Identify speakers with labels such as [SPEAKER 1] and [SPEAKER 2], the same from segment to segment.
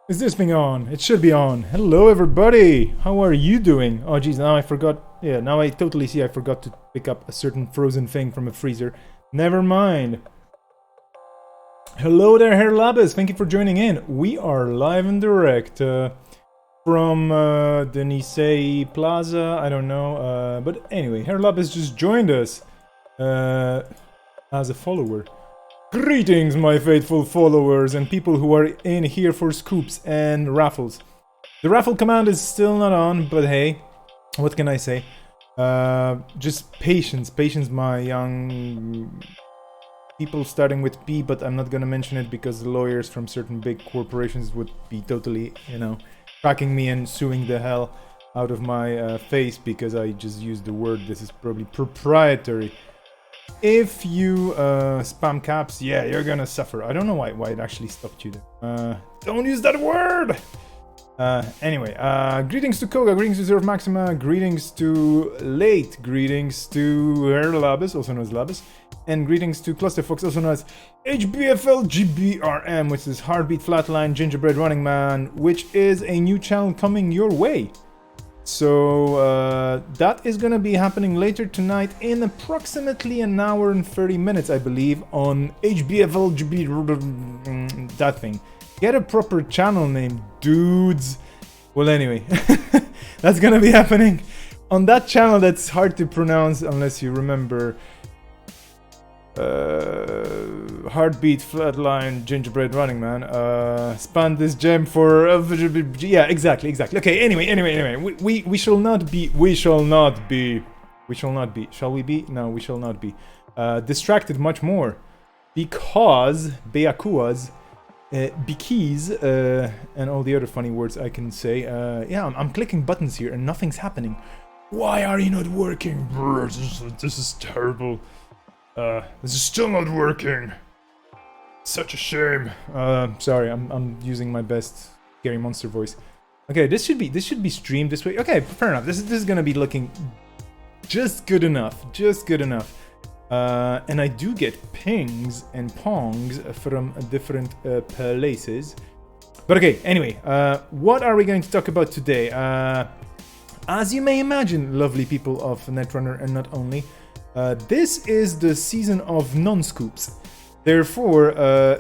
[SPEAKER 1] Is this thing on? It should be on. Hello everybody! How are you doing? Oh geez, now I forgot. Yeah, now I totally see I forgot to pick up a certain frozen thing from a freezer. Never mind. Hello there, Herr Labes. Thank you for joining in. We are live and direct from the Nisei Plaza. I don't know. But anyway, Herr Labes just joined us as a follower. Greetings, my faithful followers and people who are in here for scoops and raffles. The raffle command is still not on, but hey, what can I say? Just patience, my young people starting with P, but I'm not gonna mention it because the lawyers from certain big corporations would be totally, tracking me and suing the hell out of my face because I just used the word. This is probably proprietary. If you spam caps, yeah, you're gonna suffer. I don't know why it actually stopped you there. Don't use that word! Anyway, greetings to Koga, greetings to Zerf Maxima, greetings to Late, greetings to Herr Labes, also known as Labes, and greetings to Clusterfox, also known as HBFLGBRM, which is Heartbeat Flatline Gingerbread Running Man, which is a new channel coming your way. So that is gonna be happening later tonight in approximately an hour and 30 minutes, I believe, on HBFLGB, that thing. Get a proper channel name, dudes. Well, anyway, that's gonna be happening on that channel that's hard to pronounce unless you remember Heartbeat Flatline Gingerbread Running Man. Spam this gem for yeah, exactly. Okay, anyway, we shall not be, shall we be? No, we shall not be distracted much more because Beakuas, Bikis, and all the other funny words I can say. Yeah, I'm clicking buttons here and nothing's happening. Why are you not working? This is terrible. This is still not working. Such a shame. Sorry, I'm using my best scary monster voice. Okay, this should be streamed this way. Okay, fair enough. This is gonna be looking just good enough. And I do get pings and pongs from different places. But okay, anyway, what are we going to talk about today? As you may imagine, lovely people of Netrunner, and not only, this is the season of non-scoops. Therefore,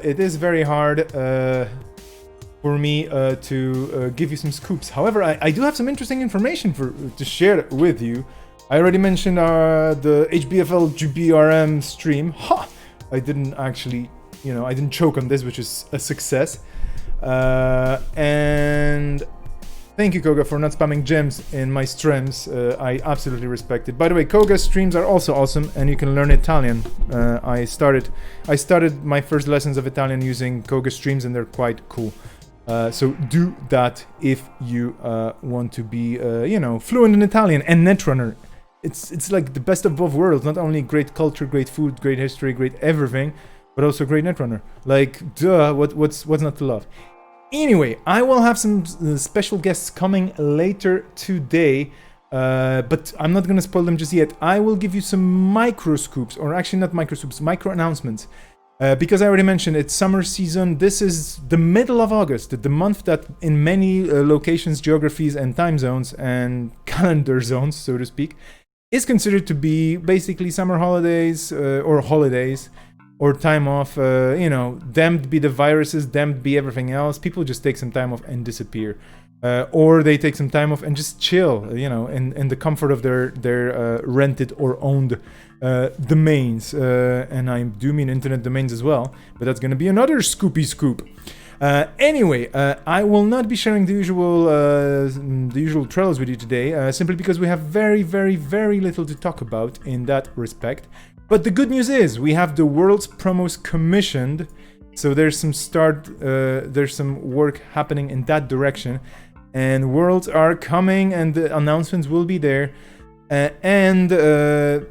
[SPEAKER 1] it is very hard for me to give you some scoops. However, I do have some interesting information to share with you. I already mentioned the HBFL GBRM stream. Ha! I didn't actually, I didn't choke on this, which is a success. And thank you, Koga, for not spamming gems in my streams. I absolutely respect it. By the way, Koga's streams are also awesome, and you can learn Italian. I started my first lessons of Italian using Koga streams, and they're quite cool. So do that if you want to be, fluent in Italian. And Netrunner, it's like the best of both worlds. Not only great culture, great food, great history, great everything, but also great Netrunner. Like, duh, what's not to love? Anyway, I will have some special guests coming later today, but I'm not going to spoil them just yet. I will give you some micro scoops, or actually not micro scoops, micro announcements. Because I already mentioned it's summer season. This is the middle of August, the month that in many locations, geographies, and time zones, and calendar zones, so to speak, is considered to be basically summer holidays, or time off. Damned be the viruses, damned be everything else. People just take some time off and disappear. Or they take some time off and just chill, in the comfort of their rented or owned domains. And I do mean internet domains as well, but that's gonna be another scoopy scoop. Anyway, I will not be sharing the usual trailers with you today, simply because we have very, very, very little to talk about in that respect. But the good news is we have the World's promos commissioned, so there's some work happening in that direction, and Worlds are coming, and the announcements will be there, and the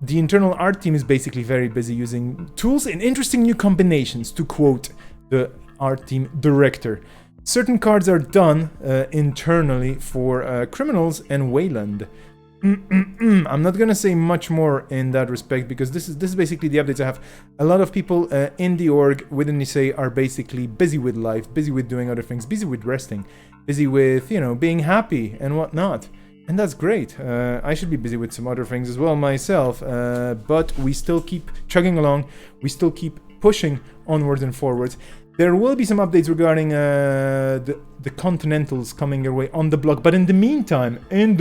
[SPEAKER 1] internal art team is basically very busy using tools and interesting new combinations, to quote the art team director. Certain cards are done internally for Criminals and Wayland. I'm not gonna say much more in that respect because this is basically the updates I have. A lot of people in the org within Nisei are basically busy with life, busy with doing other things, busy with resting, busy with, you know, being happy and whatnot. And that's great. I should be busy with some other things as well myself, but we still keep chugging along. We still keep pushing onwards and forwards. There will be some updates regarding the Continentals coming your way on the blog. But in the meantime, I'm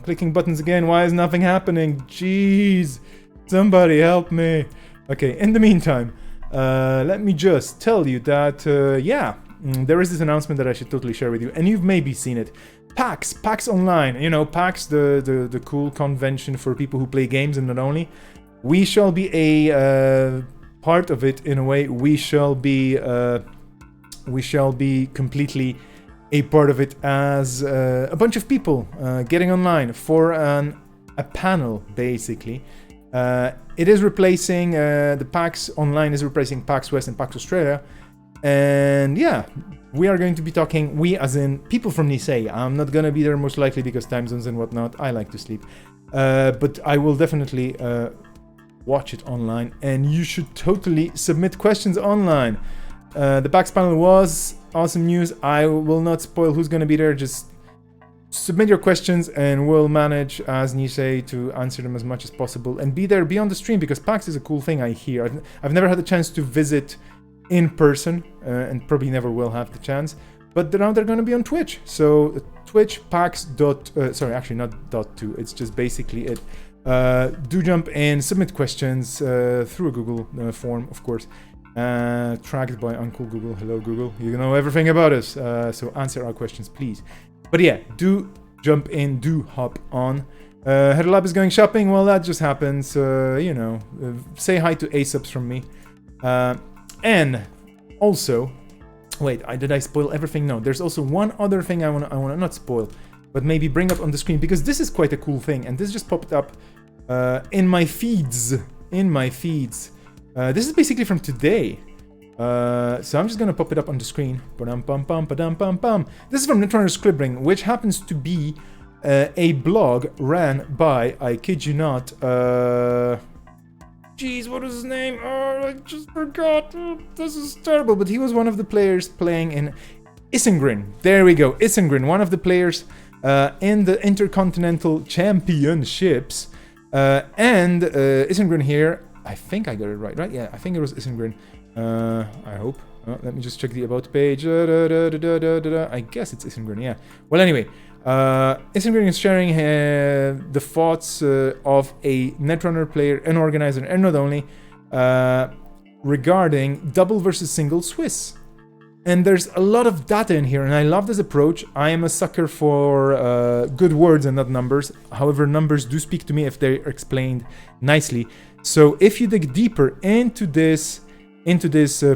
[SPEAKER 1] clicking buttons again. Why is nothing happening? Jeez, somebody help me. Okay, in the meantime, let me just tell you that, yeah, there is this announcement that I should totally share with you, and you've maybe seen it. PAX Online, you know, PAX, the cool convention for people who play games and not only. We shall be a part of it in a way. We shall be completely a part of it as a bunch of people getting online for a panel, basically. It is replacing the PAX Online is replacing PAX West and PAX Australia. And yeah, we are going to be talking, we as in people from Nisei. I'm not gonna be there most likely because time zones and whatnot. I like to sleep. But I will definitely watch it online, and you should totally submit questions online. The PAX panel was awesome news. I will not spoil who's gonna be there. Just submit your questions and we'll manage as Nisei to answer them as much as possible and be there, be on the stream, because PAX is a cool thing, I hear. I've never had the chance to visit in person, and probably never will have the chance, but now they're going to be on Twitch. So Twitch PAX sorry, actually not .2, it's just basically it. Do jump in, submit questions through a Google form, of course, tracked by Uncle Google. Hello Google, you know everything about us, so answer our questions please. But yeah, do jump in, do hop on. Headlab is going shopping. Well, that just happens, you know. Say hi to Aesop's from me. And also, wait, did I spoil everything? No, there's also one other thing I wanna not spoil, but maybe bring up on the screen, because this is quite a cool thing, and this just popped up in my feeds. This is basically from today. So I'm just gonna pop it up on the screen. This is from Netrunner Scribbling, which happens to be a blog ran by, I kid you not, jeez, what was his name? Oh, I just forgot. This is terrible. But he was one of the players playing in Isengrin. There we go, Isengrin, one of the players in the Intercontinental Championships. And Isengrin here, I think I got it right? Yeah, I think it was Isengrin. I hope. Let me just check the about page. I guess it's Isengrin, yeah. Well, anyway, Isengrin is sharing the thoughts of a Netrunner player, an organizer, and not only, regarding double versus single Swiss. And there's a lot of data in here, and I love this approach. I am a sucker for good words and not numbers. However, numbers do speak to me if they're explained nicely. So if you dig deeper into this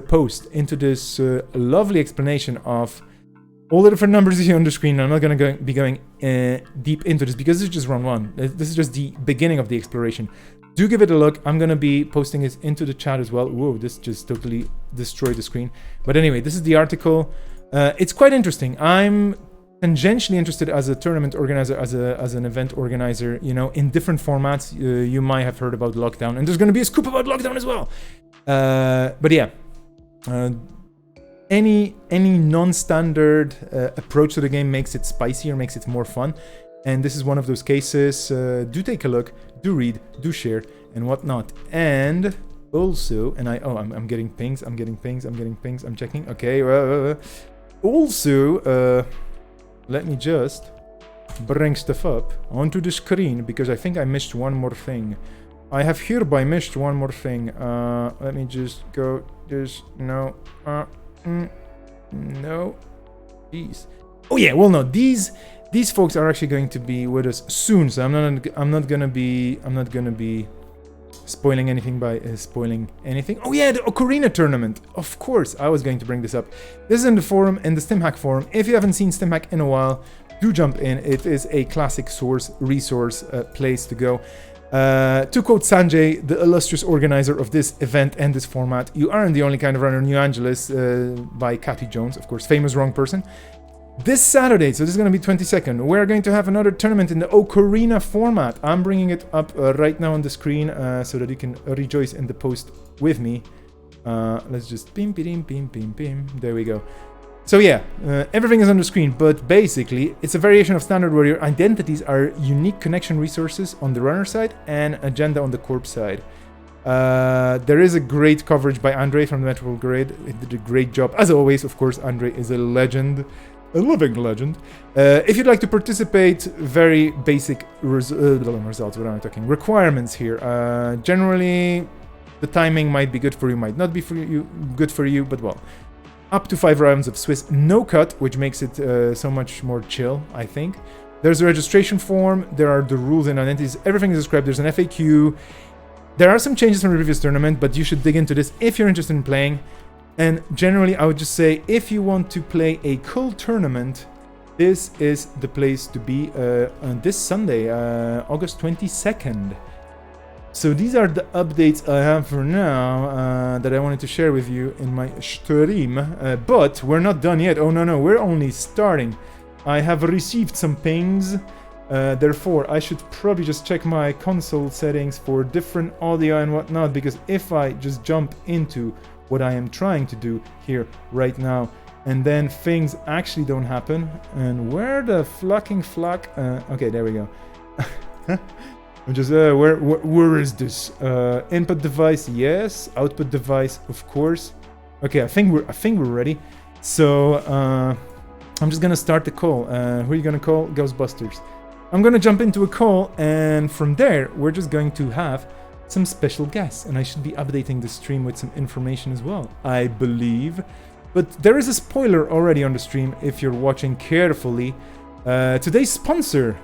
[SPEAKER 1] post, into this lovely explanation of all the different numbers you see on the screen, I'm not going to be going deep into this because this is just round one. This is just the beginning of the exploration. Do give it a look. I'm going to be posting it into the chat as well. Whoa, this just totally destroyed the screen. But anyway, this is the article. It's quite interesting. I'm tangentially interested as a tournament organizer, as an event organizer, you know, in different formats. You might have heard about Lockdown, and there's going to be a scoop about Lockdown as well. But yeah, any non-standard approach to the game makes it spicier, makes it more fun, and this is one of those cases. Do take a look, do read, do share, and whatnot. And also, and I'm getting pings, I'm checking. Okay, also, let me just bring stuff up onto the screen because I think I missed one more thing. I have hereby missed one more thing. Let me just go. No. No. Jeez. Oh yeah. Well, no. These folks are actually going to be with us soon, so I'm not gonna be spoiling anything by spoiling anything. Oh yeah, the Ocarina tournament. Of course, I was going to bring this up. This is in the forum, in the StimHack forum. If you haven't seen StimHack in a while, do jump in. It is a classic resource place to go. To quote Sanjay, the illustrious organizer of this event and this format, "You aren't the only kind of runner in New Angeles," by Cathy Jones, of course, famous wrong person. This Saturday, so this is going to be 22nd, we're going to have another tournament in the Ocarina format. I'm bringing it up right now on the screen so that you can rejoice in the post with me. Let's just bim, bim, bim, bim, bim. There we go. So yeah, everything is on the screen, but basically it's a variation of standard where your identities are unique connection resources on the runner side and agenda on the corp side. There is a great coverage by Andre from the Metro Grid. He did a great job. As always, of course, Andre is a legend. A living legend. If you'd like to participate, very basic results, what am I talking? Requirements here. Generally, the timing might be good for you, might not be good for you, but well. Up to 5 rounds of Swiss no cut, which makes it so much more chill, I think. There's a registration form, there are the rules and identities, everything is described, there's an FAQ. There are some changes from the previous tournament, but you should dig into this if you're interested in playing. And generally, I would just say, if you want to play a cool tournament, this is the place to be on this Sunday, August 22nd. So these are the updates I have for now that I wanted to share with you in my stream. But we're not done yet. Oh, no, we're only starting. I have received some pings. Therefore, I should probably just check my console settings for different audio and whatnot, because if I just jump into what I am trying to do here right now, and then things actually don't happen. And where the flocking flock? Okay, there we go. I'm just where is this? Input device, yes. Output device, of course. Okay, I think we're ready. So I'm just gonna start the call. Who are you gonna call? Ghostbusters. I'm gonna jump into a call, and from there we're just going to have some special guests, and I should be updating the stream with some information as well, I believe. But there is a spoiler already on the stream if you're watching carefully. Today's sponsor,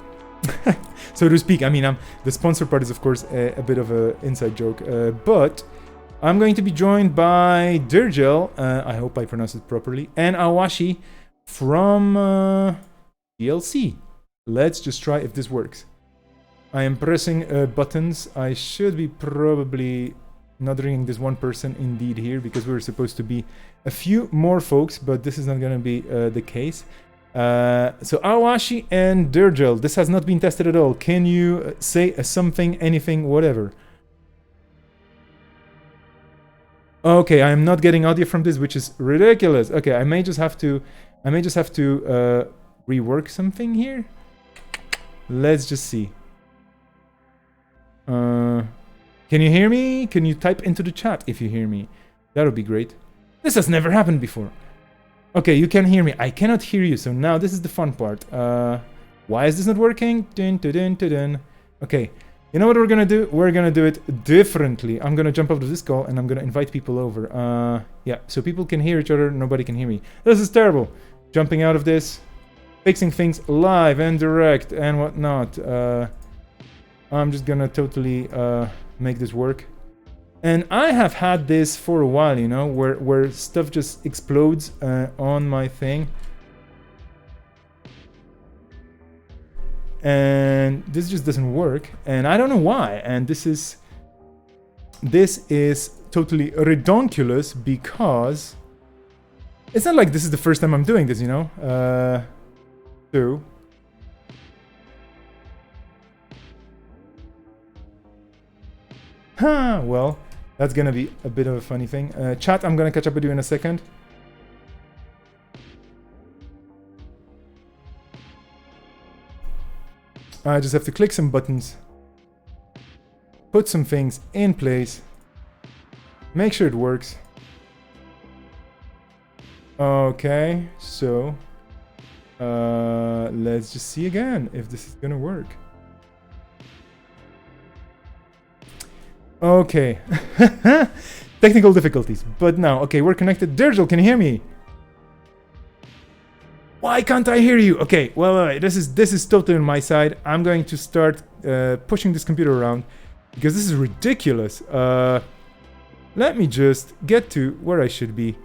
[SPEAKER 1] so to speak. I mean, the sponsor part is of course a bit of an inside joke, but I'm going to be joined by Dirgel, I hope I pronounced it properly, and Awashi from DLC. Let's just try if this works. I am pressing buttons. I should be probably not ringing this one person indeed here, because we're supposed to be a few more folks, but this is not going to be the case. So Awashi and Dirgel, this has not been tested at all. Can you say something, anything, whatever? Okay, I am not getting audio from this, which is ridiculous. Okay, I may just have to rework something here. Let's just see. Can you hear me? Can you type into the chat if you hear me? That would be great. This has never happened before. Okay, you can hear me. I cannot hear you, so now this is the fun part. Why is this not working? Dun, dun, dun, dun, dun. Okay, you know what we're gonna do? We're gonna do it differently. I'm gonna jump out of this call and I'm gonna invite people over. Yeah, so people can hear each other, nobody can hear me. This is terrible. Jumping out of this, fixing things live and direct and whatnot. I'm just gonna totally make this work. And I have had this for a while, you know, where stuff just explodes on my thing. And this just doesn't work, and I don't know why. And this is totally redonkulous, because it's not like this is the first time I'm doing this, you know. So well, that's gonna be a bit of a funny thing. Chat, I'm gonna catch up with you in a second. I just have to click some buttons, put some things in place, make sure it works. Okay, so let's just see again if this is gonna work. Okay. Technical difficulties, but now, okay, we're connected. Dirgel, can you hear me? Why can't I hear you? Okay, well, this is totally on my side. I'm going to start pushing this computer around, because this is ridiculous. Let me just get to where I should be.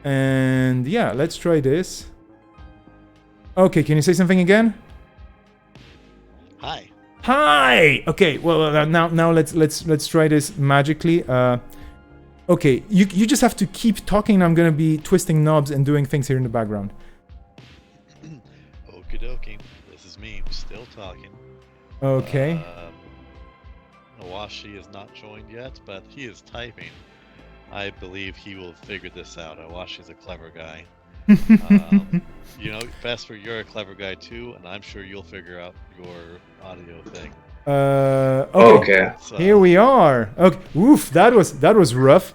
[SPEAKER 1] And yeah, let's try this. Okay, can you say something again?
[SPEAKER 2] Hi.
[SPEAKER 1] Hi. Okay. Well, now let's try this magically. Okay, you just have to keep talking. I'm gonna be twisting knobs and doing things here in the background.
[SPEAKER 2] Okie dokie. This is me, still talking.
[SPEAKER 1] Okay.
[SPEAKER 2] Awashi is not joined yet, but he is typing. I believe he will figure this out. Awashi's a clever guy. You know, Vesper, you're a clever guy too, and I'm sure you'll figure out your audio thing.
[SPEAKER 1] Okay. Here we are. Okay. Oof, that was rough.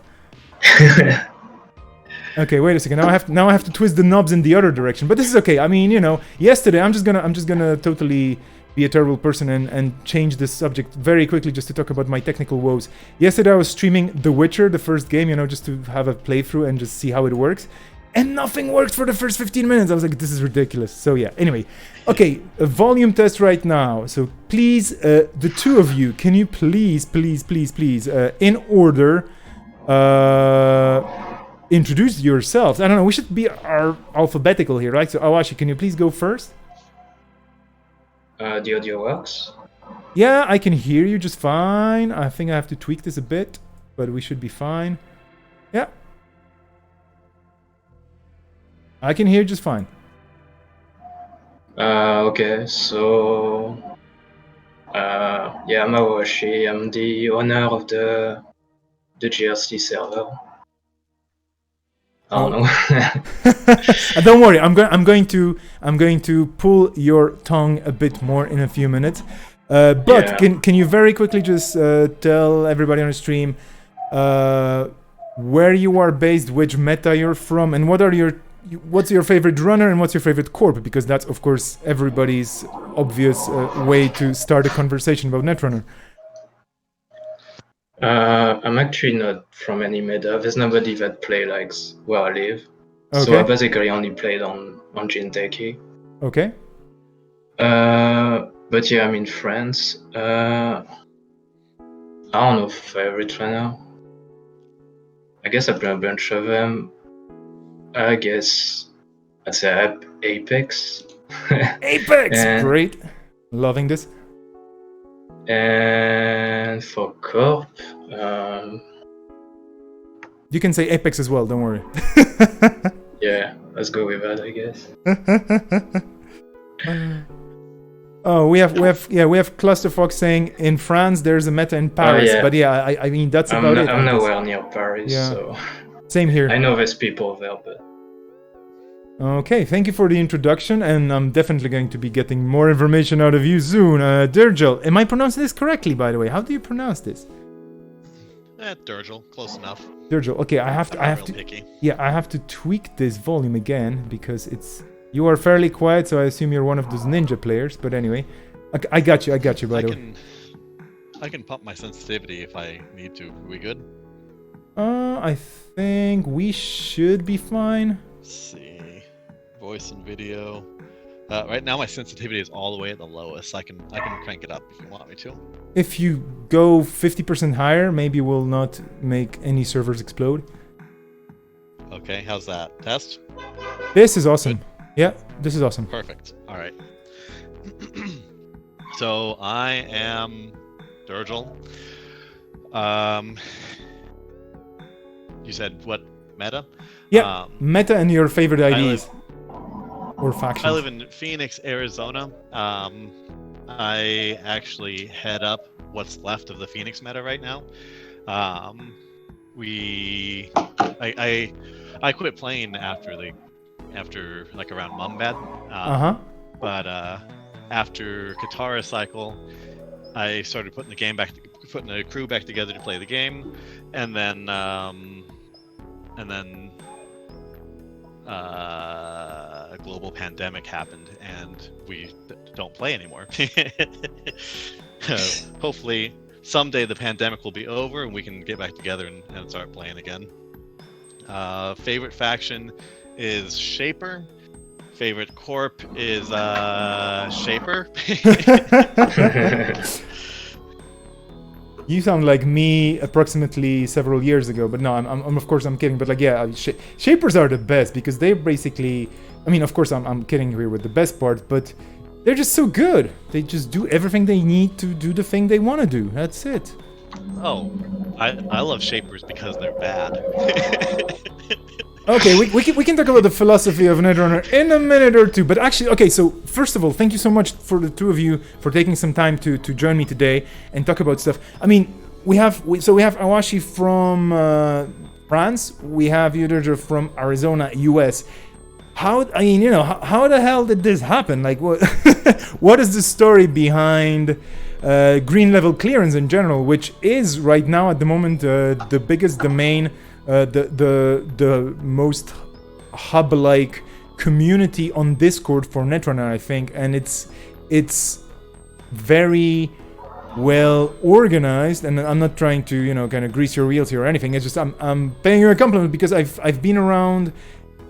[SPEAKER 1] Okay, wait a second. Now I have to twist the knobs in the other direction. But this is okay. I mean, you know, yesterday I'm just gonna totally be a terrible person and change this subject very quickly just to talk about my technical woes. Yesterday I was streaming The Witcher, the first game, you know, just to have a playthrough and just see how it works. And nothing worked for the first 15 minutes. I was like, this is ridiculous. So yeah, anyway. Okay, a volume test right now. So please, the two of you, can you please, in order, introduce yourselves? I don't know, we should be alphabetical here, right? So Awashi, can you please go first?
[SPEAKER 3] The audio works?
[SPEAKER 1] Yeah, I can hear you just fine. I think I have to tweak this a bit, but we should be fine. Yeah. I can hear just fine.
[SPEAKER 3] Okay, so... yeah, I'm Awashi. I'm the owner of the GRC server. I don't know.
[SPEAKER 1] Don't worry, I'm going to pull your tongue a bit more in a few minutes. But yeah. Can you very quickly just tell everybody on the stream where you are based, which meta you're from, and what's your favorite runner and what's your favorite corp? Because that's of course everybody's obvious way to start a conversation about Netrunner.
[SPEAKER 3] I'm actually not from any meta. There's nobody that play like where I live.
[SPEAKER 1] Okay.
[SPEAKER 3] So I basically only played on Jinteki.
[SPEAKER 1] Okay.
[SPEAKER 3] But yeah, I'm in France. I don't know favorite runner. I guess I play a bunch of them. I guess I'd say Apex.
[SPEAKER 1] Apex! Great. Loving this.
[SPEAKER 3] And for Corp,
[SPEAKER 1] you can say Apex as well, don't worry.
[SPEAKER 3] Yeah, let's go with that, I guess.
[SPEAKER 1] Oh, we have Clusterfox saying in France there's a meta in Paris, but yeah, I mean that's about it.
[SPEAKER 3] I'm nowhere near Paris, so
[SPEAKER 1] same here.
[SPEAKER 3] I know there's people there, but
[SPEAKER 1] okay, thank you for the introduction, and I'm definitely going to be getting more information out of you soon. Dirgel, am I pronouncing this correctly, by the way? How do you pronounce this?
[SPEAKER 2] Dirgel, close enough.
[SPEAKER 1] Dirgel, okay, I have to
[SPEAKER 2] picky.
[SPEAKER 1] Yeah, I have to tweak this volume again because you are fairly quiet, so I assume you're one of those ninja players. But anyway, I got you. By the way,
[SPEAKER 2] I can pump my sensitivity if I need to. Are we good?
[SPEAKER 1] I think we should be fine.
[SPEAKER 2] Let's see. Voice and video. Right now my sensitivity is all the way at the lowest. I can crank it up if you want me to.
[SPEAKER 1] If you go 50% higher, maybe we'll not make any servers explode.
[SPEAKER 2] Okay, how's that? Test?
[SPEAKER 1] This is awesome. Good. Yeah, this is awesome.
[SPEAKER 2] Perfect. All right. So I am Dirgel. You said what meta?
[SPEAKER 1] Yeah, meta and your favorite IDs. Or factions.
[SPEAKER 2] I live in Phoenix, Arizona. I actually head up what's left of the Phoenix meta right now. I quit playing after like around Mumbad. But after Katara cycle, I started putting the crew back together to play the game, and then a global pandemic happened and we don't play anymore. Hopefully someday the pandemic will be over and we can get back together and start playing again. Favorite faction is Shaper. Favorite corp is Shaper.
[SPEAKER 1] You sound like me approximately several years ago, but no, I'm of course I'm kidding. But like, yeah, Shapers are the best because they basically, I mean, of course I'm kidding here with the best part, but they're just so good. They just do everything they need to do the thing they want to do. That's it.
[SPEAKER 2] Oh, I love shapers because they're bad.
[SPEAKER 1] Okay, we can talk about the philosophy of Netrunner in a minute or two. But actually, okay, so first of all, thank you so much for the two of you for taking some time to join me today and talk about stuff. I mean, we have Awashi from France, we have Yuderja from Arizona, US. How the hell did this happen? Like, what what is the story behind green level clearance in general, which is right now at the moment the biggest domain, the most hub-like community on Discord for Netrunner, I think, and it's very well organized. And I'm not trying to kind of grease your wheels here or anything. It's just I'm paying you a compliment because I've been around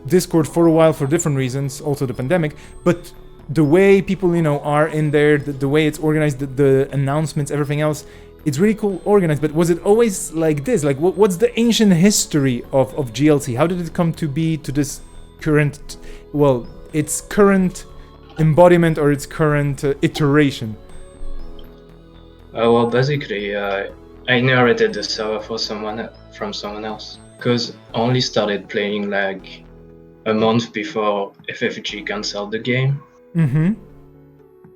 [SPEAKER 1] Discord for a while for different reasons, also the pandemic, but the way people are in there, the way it's organized, the announcements, everything else, it's really cool organized. But was it always like this? Like, what's the ancient history of GLC? How did it come to be to this current, well, its current embodiment or its current iteration?
[SPEAKER 3] Well, basically, I inherited the server from someone else, because I only started playing like a month before FFG canceled the game.
[SPEAKER 1] Mm-hmm.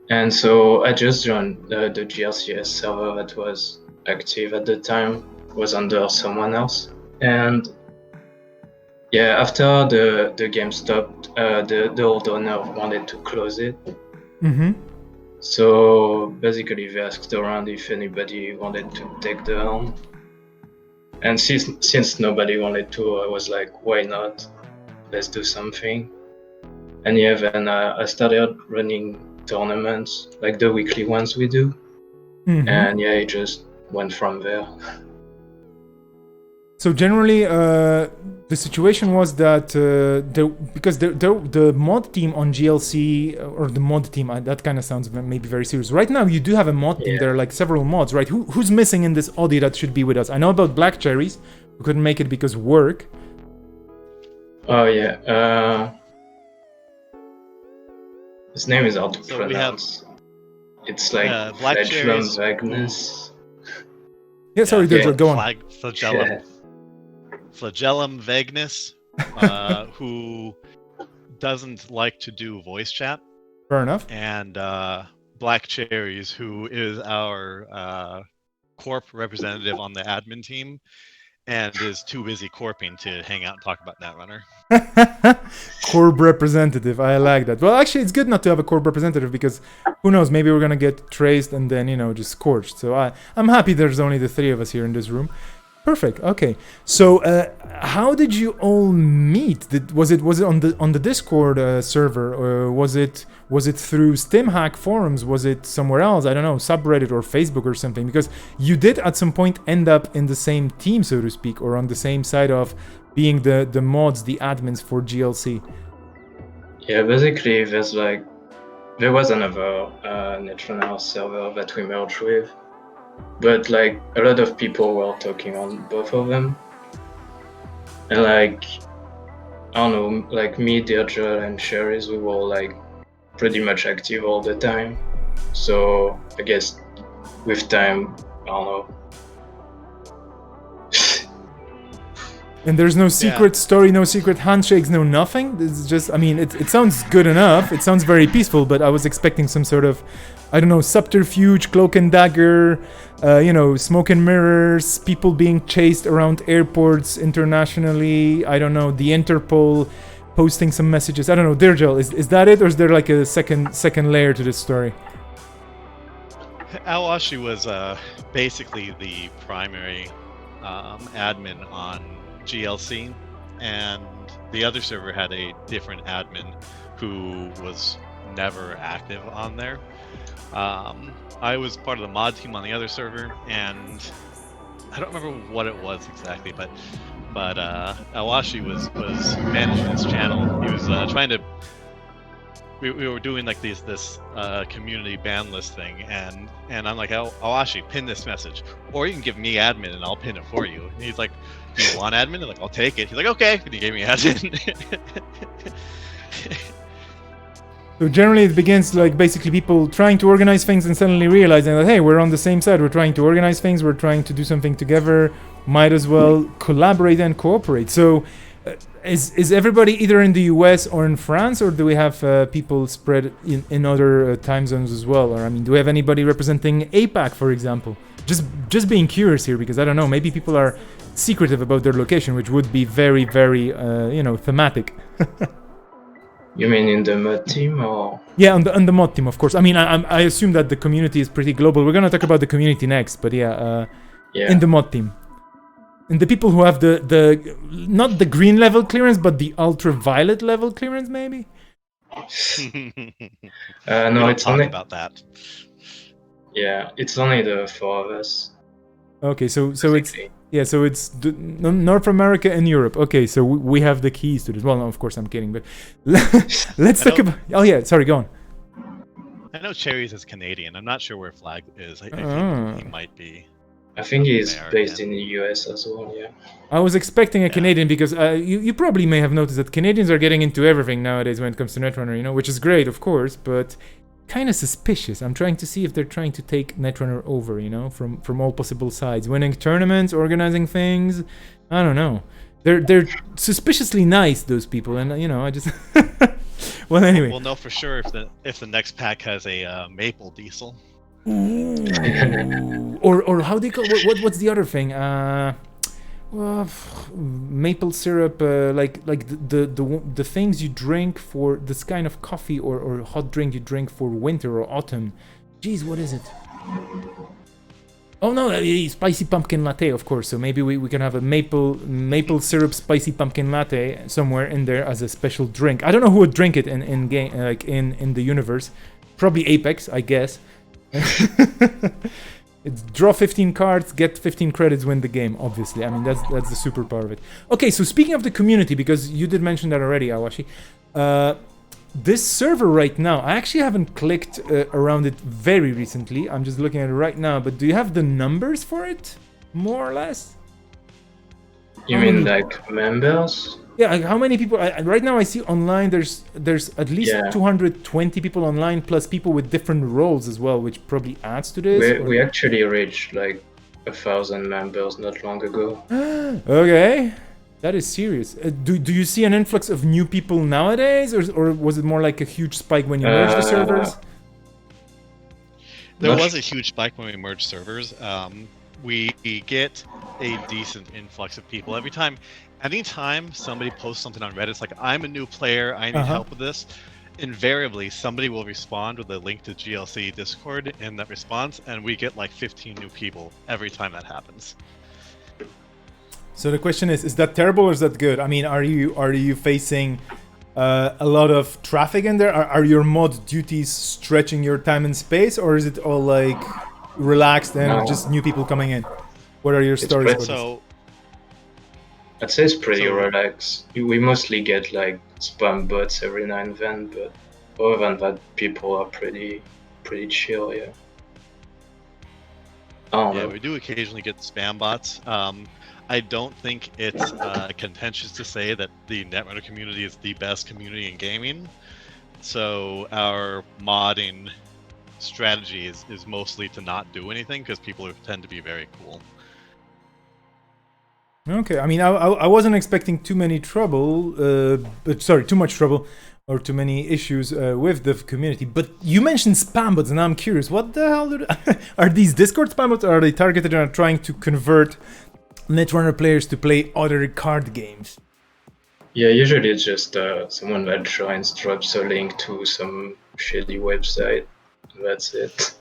[SPEAKER 3] And so I just joined the GLCS server that was active at the time, was under someone else. And yeah, after the game stopped, the old owner wanted to close it.
[SPEAKER 1] Mm-hmm.
[SPEAKER 3] So basically they asked around if anybody wanted to take the helm. And since nobody wanted to, I was like, why not? Let's do something. And yeah, then I started running tournaments, like the weekly ones we do.
[SPEAKER 1] Mm-hmm.
[SPEAKER 3] And yeah, it just went from there.
[SPEAKER 1] So generally, the situation was that because the mod team on GLC, or the mod team, that kind of sounds maybe very serious. Right now, you do have a mod team. There are like several mods, right? Who's missing in this Audi that should be with us? I know about Black Cherries, who couldn't make it because work.
[SPEAKER 3] Oh yeah, his name is hard to pronounce. It's like Flagellum Vagnus.
[SPEAKER 1] Yeah, sorry, go on.
[SPEAKER 2] Flagellum Vagnus, who doesn't like to do voice chat.
[SPEAKER 1] Fair enough.
[SPEAKER 2] And Black Cherries, who is our corp representative on the admin team, and is too busy corping to hang out and talk about Netrunner.
[SPEAKER 1] Corp representative, I like that. Well, actually, it's good not to have a corp representative, because who knows, maybe we're gonna get traced and then just scorched. So I'm happy there's only the three of us here in this room. Perfect. Okay. So how did you all meet? Was it on the Discord server, or was it through StimHack forums? Was it somewhere else? I don't know, subreddit or Facebook or something. Because you did at some point end up in the same team, so to speak, or on the same side of being the mods, the admins for GLC.
[SPEAKER 3] Yeah, basically there was another Netrunner server that we merged with. But like a lot of people were talking on both of them, and like I don't know, like me, Deirdre, and Sherry's, we were like pretty much active all the time. So I guess with time, I don't know.
[SPEAKER 1] And there's no secret story, no secret handshakes, no nothing. It's just, I mean, it sounds good enough. It sounds very peaceful, but I was expecting some sort of, I don't know, subterfuge, cloak and dagger, smoke and mirrors, people being chased around airports internationally. I don't know, the Interpol posting some messages. I don't know, Dirgel, is that it, or is there like a second layer to this story?
[SPEAKER 2] Awashi was basically the primary admin on GLC, and the other server had a different admin who was never active on there. I was part of the mod team on the other server, and I don't remember what it was exactly, but Awashi was managing his channel. He was trying to. We were doing like this community ban list thing, and I'm like, Awashi, pin this message, or you can give me admin and I'll pin it for you. And he's like, do you want admin? I'm like, I'll take it. He's like, okay, and he gave me admin.
[SPEAKER 1] So generally it begins like basically people trying to organize things and suddenly realizing that, hey, we're on the same side, we're trying to organize things, we're trying to do something together, might as well collaborate and cooperate. So is everybody either in the US or in France, or do we have people spread in other time zones as well? Or I mean, do we have anybody representing APAC, for example? Just being curious here, because I don't know, maybe people are secretive about their location, which would be very, very, thematic.
[SPEAKER 3] You mean in the mod team or?
[SPEAKER 1] Yeah, on the mod team, of course. I mean, I assume that the community is pretty global. We're gonna talk about the community next, but yeah, in the mod team. And the people who have the not the green level clearance, but the ultraviolet level clearance, maybe?
[SPEAKER 3] No, it's
[SPEAKER 2] talk
[SPEAKER 3] only
[SPEAKER 2] about that.
[SPEAKER 3] Yeah, it's only the 4 of us.
[SPEAKER 1] Okay, so
[SPEAKER 3] Exactly.
[SPEAKER 1] it's North America and Europe. Okay, so we have the keys to this. Well, no, of course I'm kidding, but let's talk about. Oh yeah, sorry, go on.
[SPEAKER 2] I know Cherries is Canadian. I'm not sure where Flag is. I think he might be.
[SPEAKER 3] I think he's
[SPEAKER 2] American.
[SPEAKER 3] based in the US as well, yeah.
[SPEAKER 1] I was expecting a Canadian because you probably may have noticed that Canadians are getting into everything nowadays when it comes to Netrunner, which is great, of course, but kind of suspicious. I'm trying to see if they're trying to take Netrunner over, from all possible sides. Winning tournaments, organizing things. I don't know. They're suspiciously nice, those people, and I just. Well, anyway.
[SPEAKER 2] We'll know for sure if the next pack has a maple diesel.
[SPEAKER 1] or how they call what's the other thing? Maple syrup, like the things you drink for this kind of coffee or hot drink you drink for winter or autumn. Jeez, what is it? Oh no, spicy pumpkin latte, of course. So maybe we can have a maple syrup spicy pumpkin latte somewhere in there as a special drink. I don't know who would drink it in game, like in the universe. Probably Apex, I guess. It's draw 15 cards, get 15 credits, win the game. Obviously, I mean that's the super power of it. Okay, so speaking of the community, because you did mention that already, Awashi, this server right now, I actually haven't clicked around it very recently. I'm just looking at it right now. But do you have the numbers for it, more or less?
[SPEAKER 3] You mean like members?
[SPEAKER 1] Yeah, like how many people? Right now I see online there's at least 220 people online, plus people with different roles as well, which probably adds to this.
[SPEAKER 3] We actually reached like 1,000 members not long ago.
[SPEAKER 1] Okay, that is serious. Do you see an influx of new people nowadays, or was it more like a huge spike when you merged the servers?
[SPEAKER 2] There was a huge spike when we merged servers. We get a decent influx of people every time. Anytime somebody posts something on Reddit, it's like, I'm a new player, I need help with this. Invariably, somebody will respond with a link to GLC Discord in that response, and we get like 15 new people every time that happens.
[SPEAKER 1] So the question is that terrible or is that good? I mean, are you facing a lot of traffic in there? Are your mod duties stretching your time and space, or is it all like relaxed and just new people coming in? What are your stories about this?
[SPEAKER 3] I'd say it's pretty relaxed. We mostly get like spam bots every now and then, but other than that, people are pretty chill, yeah.
[SPEAKER 2] Yeah, we do occasionally get spam bots. I don't think it's contentious to say that the Netrunner community is the best community in gaming. So our modding strategy is mostly to not do anything, because people tend to be very cool.
[SPEAKER 1] Okay, I mean, I wasn't expecting too much trouble, or too many issues with the community. But you mentioned spam bots, and I'm curious, what the hell are these Discord spam bots? Or are they targeted on trying to convert Netrunner players to play other card games?
[SPEAKER 3] Yeah, usually it's just someone that joins, drops a link to some shady website. That's it.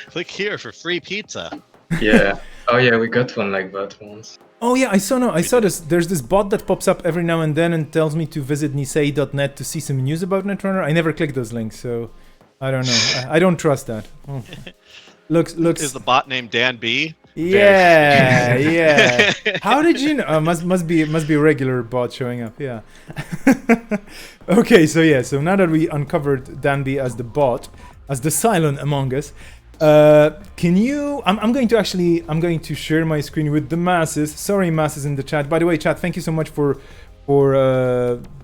[SPEAKER 2] Click here for free pizza.
[SPEAKER 3] Yeah. Oh yeah, we got one like that once.
[SPEAKER 1] Oh yeah, I saw this. There's this bot that pops up every now and then and tells me to visit nisei.net to see some news about Netrunner. I never click those links, so I don't know. I don't trust that. Oh. Looks.
[SPEAKER 2] Is the bot named Dan B?
[SPEAKER 1] Yeah, yeah. How did you know? Must be a regular bot showing up. Yeah. Okay, so now that we uncovered Danby as the bot, as the silent among us, can you? I'm going to share my screen with the masses. Sorry, masses in the chat. By the way, chat, thank you so much for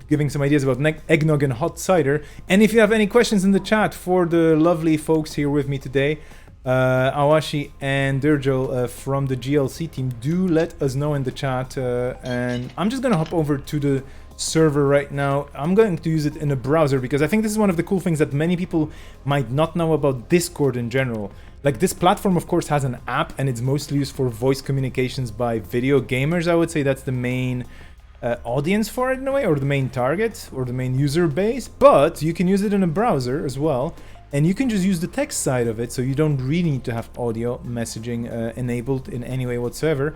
[SPEAKER 1] giving some ideas about eggnog and hot cider. And if you have any questions in the chat for the lovely folks here with me today, Awashi and Dirgil from the GLC team, do let us know in the chat. And I'm just going to hop over to the server right now. I'm going to use it in a browser because I think this is one of the cool things that many people might not know about Discord in general. Like, this platform, of course, has an app, and it's mostly used for voice communications by video gamers. I would say that's the main audience for it in a way, or the main target, or the main user base. But you can use it in a browser as well, and you can just use the text side of it, so you don't really need to have audio messaging enabled in any way whatsoever.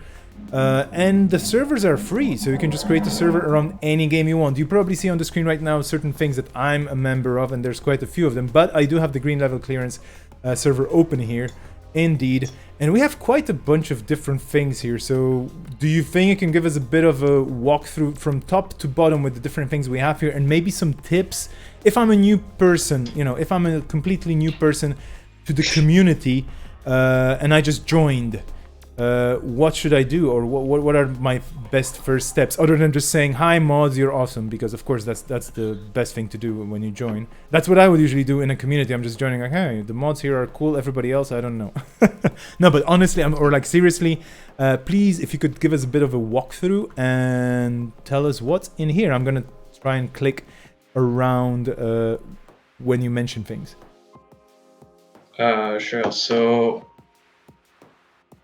[SPEAKER 1] And the servers are free, so you can just create a server around any game you want. You probably see on the screen right now certain things that I'm a member of, and there's quite a few of them, but I do have the green level clearance server open here, indeed. And we have quite a bunch of different things here, so do you think you can give us a bit of a walkthrough from top to bottom with the different things we have here, and maybe some tips? If I'm a new person, you know, if I'm a completely new person to the community, and I just joined, what should I do, or what are my best first steps, other than just saying, hi mods, you're awesome, because of course that's the best thing to do when you join. That's what I would usually do in a community. I'm just joining like, hey, the mods here are cool, everybody else, I don't know. No, but honestly, seriously, please, if you could give us a bit of a walkthrough and tell us what's in here. I'm gonna try and click around when you mention things.
[SPEAKER 3] Sure. So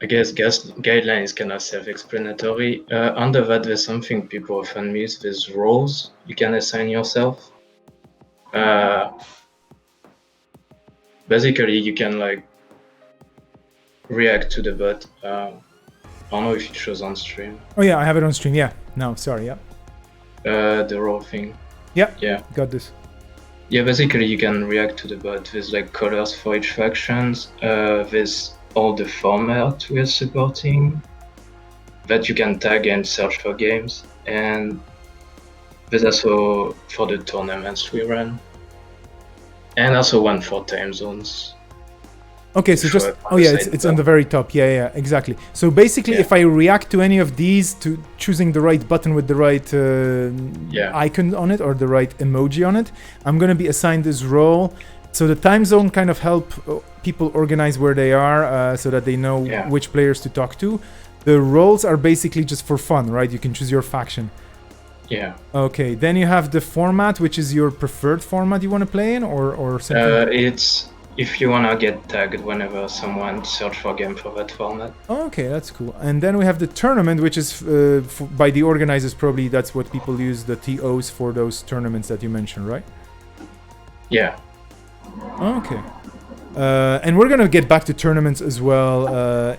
[SPEAKER 3] I guess guideline is kind of self-explanatory. Under that, there's something people often miss. There's roles you can assign yourself. Basically, you can like react to the bot. I don't know if it shows on stream.
[SPEAKER 1] Oh yeah, I have it on stream. Yeah. No, sorry. Yeah.
[SPEAKER 3] The role thing.
[SPEAKER 1] Yeah.
[SPEAKER 3] Yeah.
[SPEAKER 1] Got this.
[SPEAKER 3] Yeah, basically you can react to the bot. There's like colors for each factions. There's all the format we're supporting that you can tag and search for games, and there's also for the tournaments we run, and also one for time zones.
[SPEAKER 1] Okay, so just it's on the very top. Yeah, exactly. So basically, if I react to any of these, to choosing the right button with the right icon on it or the right emoji on it, I'm going to be assigned this role. So the time zone kind of help people organize where they are, so that they know which players to talk to. The roles are basically just for fun, right? You can choose your faction.
[SPEAKER 3] Yeah.
[SPEAKER 1] Okay, then you have the format, which is your preferred format you want to play in, or something?
[SPEAKER 3] It's if you want to get tagged whenever someone search for a game for that format.
[SPEAKER 1] Okay, that's cool. And then we have the tournament, which is by the organizers, probably that's what people use, the TOs for those tournaments that you mentioned, right?
[SPEAKER 3] Yeah.
[SPEAKER 1] Okay. And we're gonna get back to tournaments as well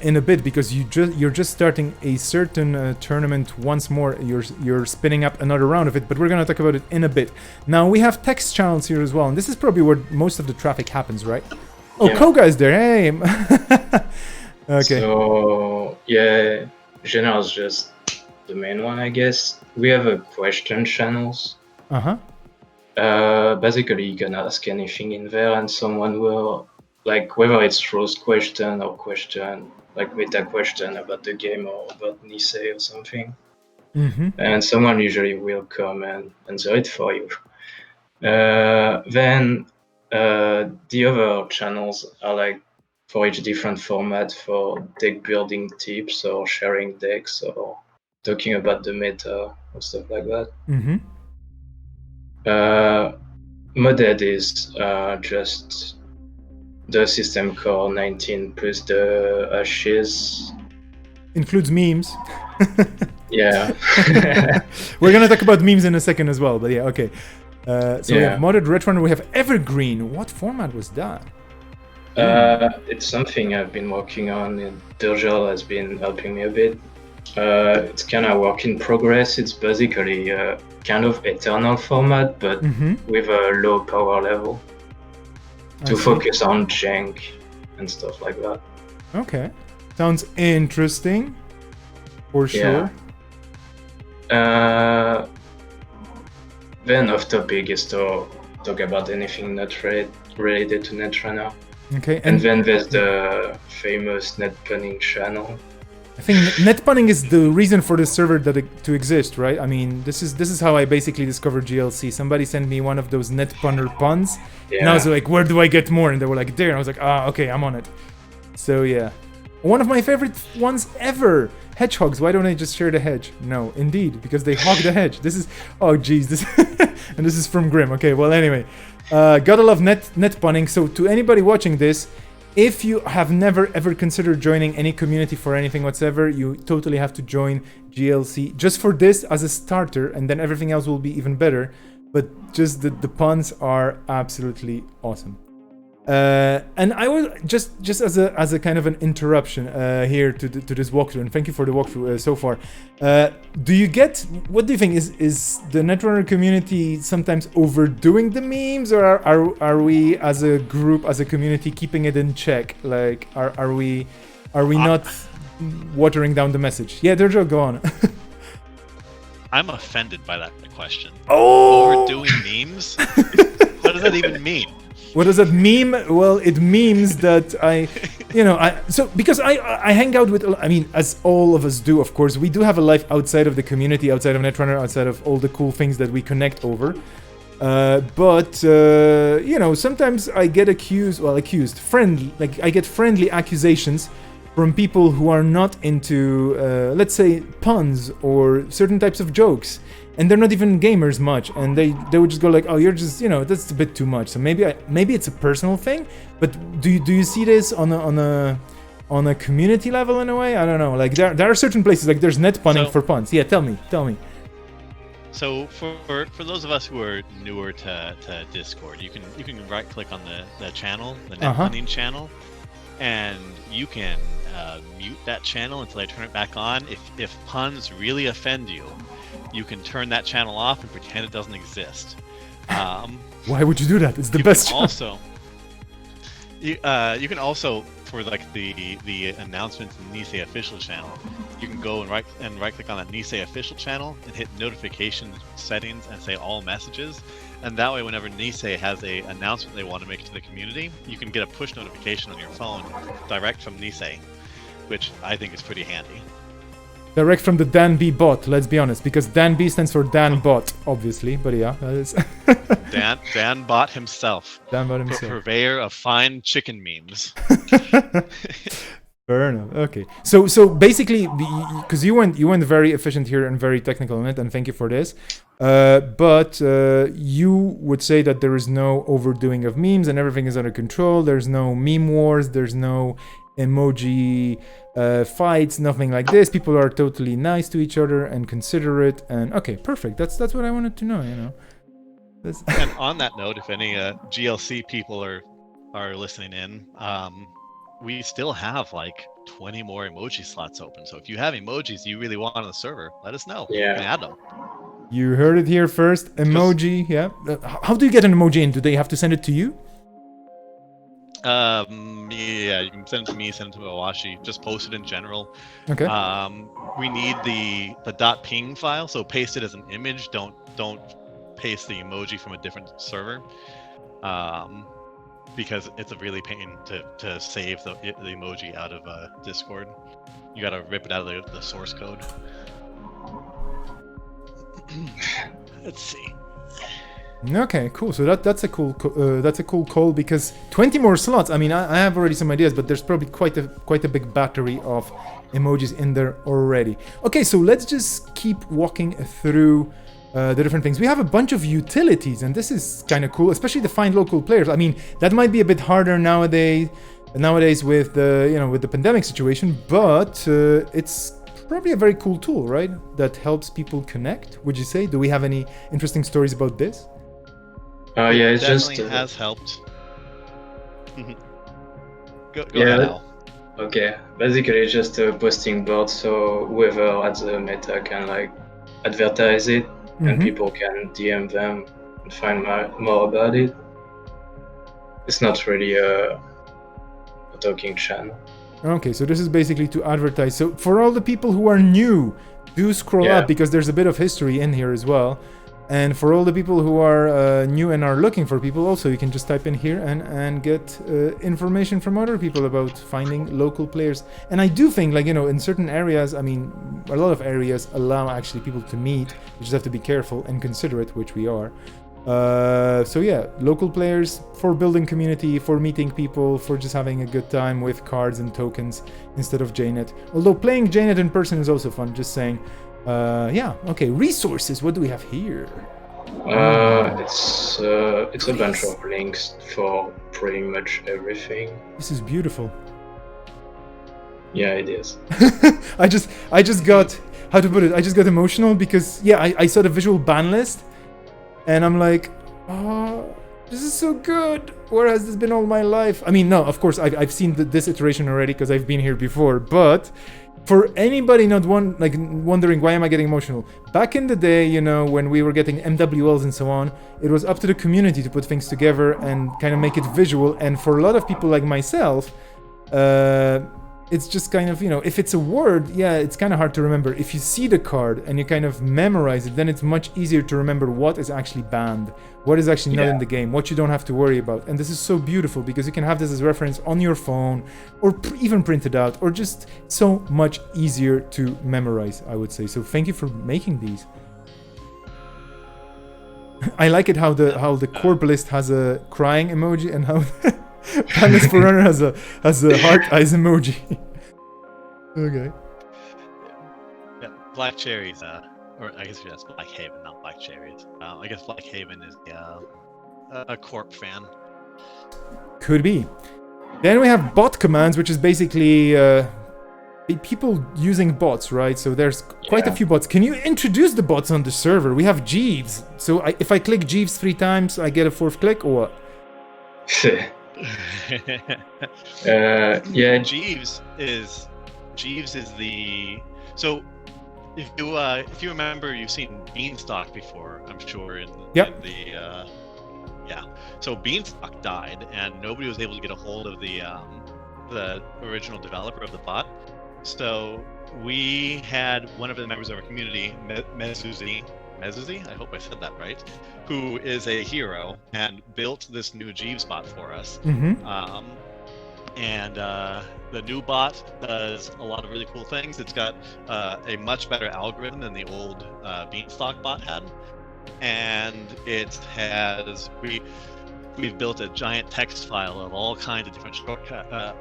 [SPEAKER 1] in a bit, because you're just starting a certain tournament once more. You're spinning up another round of it, but we're gonna talk about it in a bit. Now we have text channels here as well, and this is probably where most of the traffic happens, right? Oh, yeah. Koga is there. Hey. Okay.
[SPEAKER 3] So yeah, general is just the main one, I guess. We have a question channels. Basically, you can ask anything in there, and someone will, like, whether it's roast question or question, like meta question about the game or about Nisei or something. And someone usually will come and answer it for you. Then the other channels are like for each different format, for deck building tips or sharing decks or talking about the meta or stuff like that. Modded is just the system core 19 plus the ashes.
[SPEAKER 1] Includes memes.
[SPEAKER 3] Yeah.
[SPEAKER 1] We're gonna talk about memes in a second as well, but yeah, okay. So we have modded Netrunner, we have Evergreen. What format was that?
[SPEAKER 3] It's something I've been working on, and Dirgil has been helping me a bit. It's kind of work in progress. It's basically kind of eternal format, but with a low power level to focus on jank and stuff like that.
[SPEAKER 1] Okay, sounds interesting, for sure.
[SPEAKER 3] Then off topic is to talk about anything not related to Netrunner.
[SPEAKER 1] Okay,
[SPEAKER 3] and then there's the famous net punning channel.
[SPEAKER 1] I think net punning is the reason for the server to exist, right? I mean, this is how I basically discovered GLC. Somebody sent me one of those net punner puns, and I was like, where do I get more? And they were like, there. And I was like, okay, I'm on it. So yeah, one of my favorite ones ever. Hedgehogs. Why don't I just share the hedge? No, indeed, because they hog the hedge. This is, oh geez, this, and this is from Grim. Okay, well anyway, gotta love net punning. So to anybody watching this, if you have never ever considered joining any community for anything whatsoever, you totally have to join GLC just for this as a starter, and then everything else will be even better. But just the puns are absolutely awesome. And I will just as a kind of an interruption here to this walkthrough, and thank you for the walkthrough so far. Do you get, what do you think, is the Netrunner community sometimes overdoing the memes, or are we as a group, as a community, keeping it in check? Like, are we not watering down the message? Yeah, Derjo, go on.
[SPEAKER 2] I'm offended by that question.
[SPEAKER 1] Oh!
[SPEAKER 2] Overdoing memes? What does that even mean?
[SPEAKER 1] What does that mean? Well, it means that because I hang out with, I mean, as all of us do, of course, we do have a life outside of the community, outside of Netrunner, outside of all the cool things that we connect over. But sometimes I get I get friendly accusations from people who are not into, let's say, puns or certain types of jokes. And they're not even gamers much, and they would just go like, oh, you're just, that's a bit too much. So maybe it's a personal thing, but do you see this on a community level in a way? I don't know. Like there are certain places, like there's net punning for puns. Yeah, tell me.
[SPEAKER 2] So for those of us who are newer to Discord, you can right click on the channel, the net punning channel, and you can mute that channel until I turn it back on. If puns really offend you, you can turn that channel off and pretend it doesn't exist.
[SPEAKER 1] Why would you do that? It's the best.
[SPEAKER 2] You can also, for like the announcements in the Nisei official channel, you can go and right click on that Nisei official channel and hit notification settings and say all messages, and that way whenever Nisei has a announcement they want to make to the community, you can get a push notification on your phone direct from Nisei, which I think is pretty handy.
[SPEAKER 1] Direct from the Dan B bot, let's be honest, because Dan B stands for Dan Bot, obviously, but yeah, that is...
[SPEAKER 2] Dan Bot himself.
[SPEAKER 1] Dan Bot himself.
[SPEAKER 2] Purveyor of fine chicken memes.
[SPEAKER 1] Fair enough, okay. So basically, because you went very efficient here and very technical on it, and thank you for this, but you would say that there is no overdoing of memes and everything is under control, there's no meme wars, there's no emoji fights, nothing like this. People are totally nice to each other and considerate, and okay, perfect. That's what I wanted to know.
[SPEAKER 2] And on that note, if any GLC people are listening in, we still have like 20 more emoji slots open. So if you have emojis you really want on the server, let us know.
[SPEAKER 3] Yeah.
[SPEAKER 2] We can add them.
[SPEAKER 1] You heard it here first. Emoji, yeah. How do you get an emoji in? Do they have to send it to you?
[SPEAKER 2] Yeah, you can send it to me, send it to Awashi, just post it in general.
[SPEAKER 1] Okay.
[SPEAKER 2] We need the .ping file, so paste it as an image. Don't paste the emoji from a different server. Because it's a really pain to save the emoji out of Discord. You gotta rip it out of the source code. Let's see.
[SPEAKER 1] Okay, cool. So that's a cool call, because 20 more slots. I mean, I have already some ideas, but there's probably quite a big battery of emojis in there already. Okay, so let's just keep walking through the different things. We have a bunch of utilities, and this is kind of cool, especially to find local players. I mean, that might be a bit harder nowadays with the pandemic situation, but it's probably a very cool tool, right? That helps people connect. Would you say? Do we have any interesting stories about this?
[SPEAKER 3] Yeah, it's
[SPEAKER 2] definitely
[SPEAKER 3] just
[SPEAKER 2] has helped. Go ahead, Al.
[SPEAKER 3] Okay, basically it's just a posting board, so whoever at the meta can like advertise it, and people can DM them and find more about it. It's not really a talking channel.
[SPEAKER 1] Okay, so this is basically to advertise. So for all the people who are new, do scroll up, because there's a bit of history in here as well. And for all the people who are new and are looking for people, also you can just type in here and get information from other people about finding local players. And I do think, like, you know, in certain areas, I mean, a lot of areas allow actually people to meet. You just have to be careful and considerate, which we are. So yeah, local players for building community, for meeting people, for just having a good time with cards and tokens instead of JNet. Although playing JNet in person is also fun, just saying. Yeah, okay, resources, what do we have here?
[SPEAKER 3] It's a bunch of links for pretty much everything.
[SPEAKER 1] This is beautiful.
[SPEAKER 3] Yeah, it is.
[SPEAKER 1] I just got, how to put it, I just got emotional because, yeah, I saw the visual ban list and I'm like, oh, this is so good. Where has this been all my life? I mean, no, of course, I've seen this iteration already because I've been here before, but for anybody not wondering why am I getting emotional, back in the day, you know, when we were getting MWLs and so on, it was up to the community to put things together and kind of make it visual. And for a lot of people like myself, it's just kind of, you know, if it's a word, yeah, it's kind of hard to remember. If you see the card and you kind of memorize it, then it's much easier to remember what is actually banned, what is actually not in the game, what you don't have to worry about. And this is so beautiful because you can have this as reference on your phone or even print it out, or just so much easier to memorize, I would say. So thank you for making these. I like it how the corp list has a crying emoji and how Pandas for Runner has a heart eyes emoji. Okay.
[SPEAKER 2] Yeah, Black Cherries, or I guess that's Black Haven, not Black Cherries. I guess Black Haven is a Corp fan.
[SPEAKER 1] Could be. Then we have bot commands, which is basically people using bots, right? So there's quite a few bots. Can you introduce the bots on the server? We have Jeeves. So if I click Jeeves 3 times, I get a 4th click, or what?
[SPEAKER 3] Yeah.
[SPEAKER 2] Jeeves is the, so if you remember, you've seen Beanstalk before, I'm sure, in the so Beanstalk died and nobody was able to get a hold of the original developer of the bot. So we had one of the members of our community, Mezuzi, I hope I said that right, who is a hero and built this new Jeeves bot for us. And the new bot does a lot of really cool things. It's got a much better algorithm than the old Beanstalk bot had, and it has we've built a giant text file of all kinds of different shortcut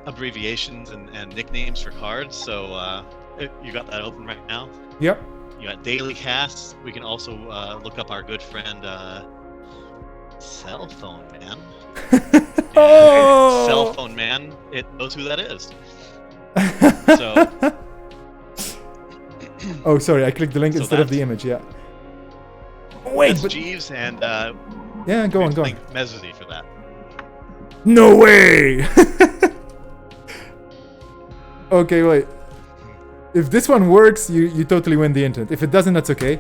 [SPEAKER 2] abbreviations and nicknames for cards. So you got that open right now?
[SPEAKER 1] Yep.
[SPEAKER 2] You got daily casts. We can also look up our good friend Cell Phone Man.
[SPEAKER 1] Oh!
[SPEAKER 2] Cell Phone Man, it knows who that is. So.
[SPEAKER 1] Oh, sorry, I clicked the link instead of the image. Yeah. Wait,
[SPEAKER 2] but Jeeves and
[SPEAKER 1] yeah, go on.
[SPEAKER 2] Mezuzi for that.
[SPEAKER 1] No way! Okay, wait. If this one works, you totally win the internet. If it doesn't, that's okay.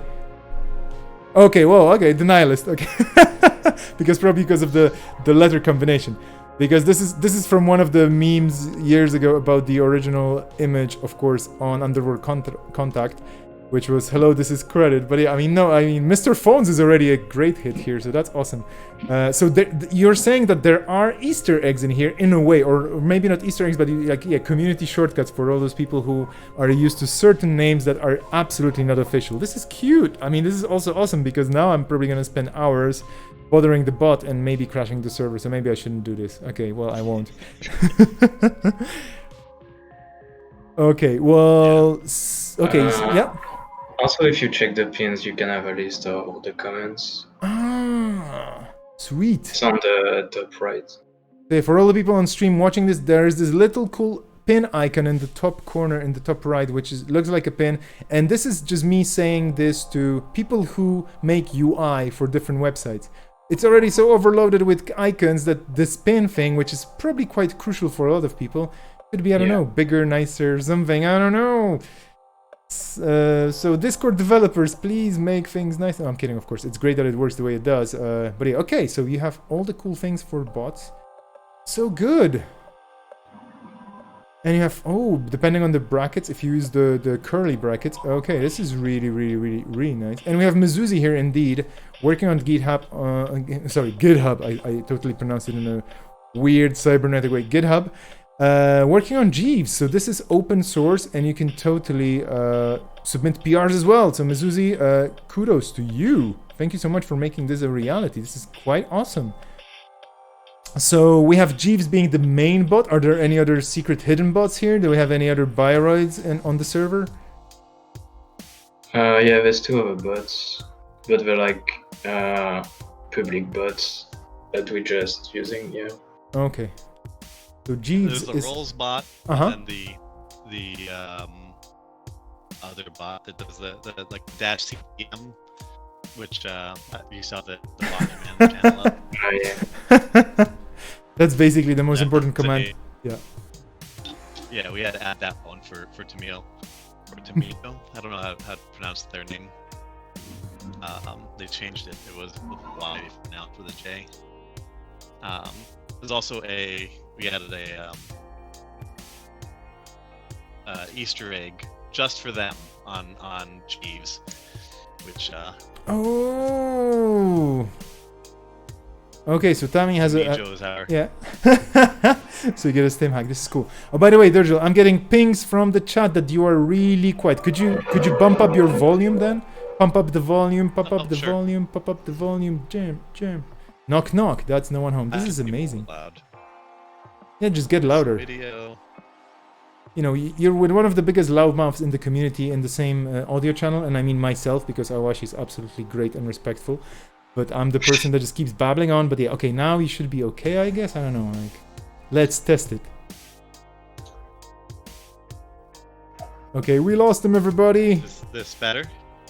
[SPEAKER 1] Okay, well, okay, the nihilist, okay. because of the letter combination. Because this is from one of the memes years ago about the original image, of course, on Underworld Contact, which was "Hello, this is credit." But yeah, I mean, Mr. Phones is already a great hit here, so that's awesome. So you're saying that there are Easter eggs in here, in a way, or maybe not Easter eggs, but community shortcuts for all those people who are used to certain names that are absolutely not official. This is cute. I mean, this is also awesome because now I'm probably gonna spend hours bothering the bot and maybe crashing the server. So maybe I shouldn't do this. Okay, well, I won't. Okay, well, yeah.
[SPEAKER 3] Also, if you check the pins, you can have a list of all the comments.
[SPEAKER 1] Ah, sweet.
[SPEAKER 3] It's on the top right.
[SPEAKER 1] Okay, for all the people on stream watching this, there is this little cool pin icon in the top corner, in the top right, which looks like a pin. And this is just me saying this to people who make UI for different websites. It's already so overloaded with icons that this pin thing, which is probably quite crucial for a lot of people, could be, I don't know, bigger, nicer, something, I don't know. So Discord developers, please make things nice. No, I'm kidding, of course. It's great that it works the way it does. But yeah, okay, so you have all the cool things for bots. So good. And you have, depending on the brackets, if you use the curly brackets, okay, this is really, really, really, really nice. And we have Mizuzi here, indeed, working on GitHub, GitHub, I totally pronounced it in a weird cybernetic way, GitHub, working on Jeeves, so this is open source, and you can totally submit PRs as well. So Mizuzi, kudos to you. Thank you so much for making this a reality. This is quite awesome. So we have Jeeves being the main bot. Are there any other secret hidden bots here? Do we have any other bioroids on the server?
[SPEAKER 3] Yeah, there's 2 other bots, but they're like public bots that we're just using. Yeah.
[SPEAKER 1] Okay. So Jeeves
[SPEAKER 2] There's the roles bot, and then the other bot that does the like dash CPM, which you saw the bot command channel up.
[SPEAKER 3] Oh yeah.
[SPEAKER 1] That's basically the most important command. Yeah.
[SPEAKER 2] Yeah, we had to add that one for Tamil. Or Tamil. I don't know how to pronounce their name. They changed it. It was with a Y now with a J. There's also we added a Easter egg just for them on Jeeves, which
[SPEAKER 1] Oh. Okay, so Tammy has yeah. So you get a stem hack. This is cool. Oh, by the way, Dirgil, I'm getting pings from the chat that you are really quiet. Could you bump up your volume then? Pump up the volume. Pump up the volume. Pump up the volume. Jam. Knock knock. That's no one home. This is amazing.
[SPEAKER 2] Loud.
[SPEAKER 1] Yeah, just get louder.
[SPEAKER 2] Video.
[SPEAKER 1] You know, you're with one of the biggest loudmouths in the community in the same audio channel, and I mean myself, because Awashi is absolutely great and respectful. But I'm the person that just keeps babbling on. But yeah, okay, now you should be okay, I guess. I don't know. Like, let's test it. Okay, we lost him, everybody.
[SPEAKER 2] Is this better?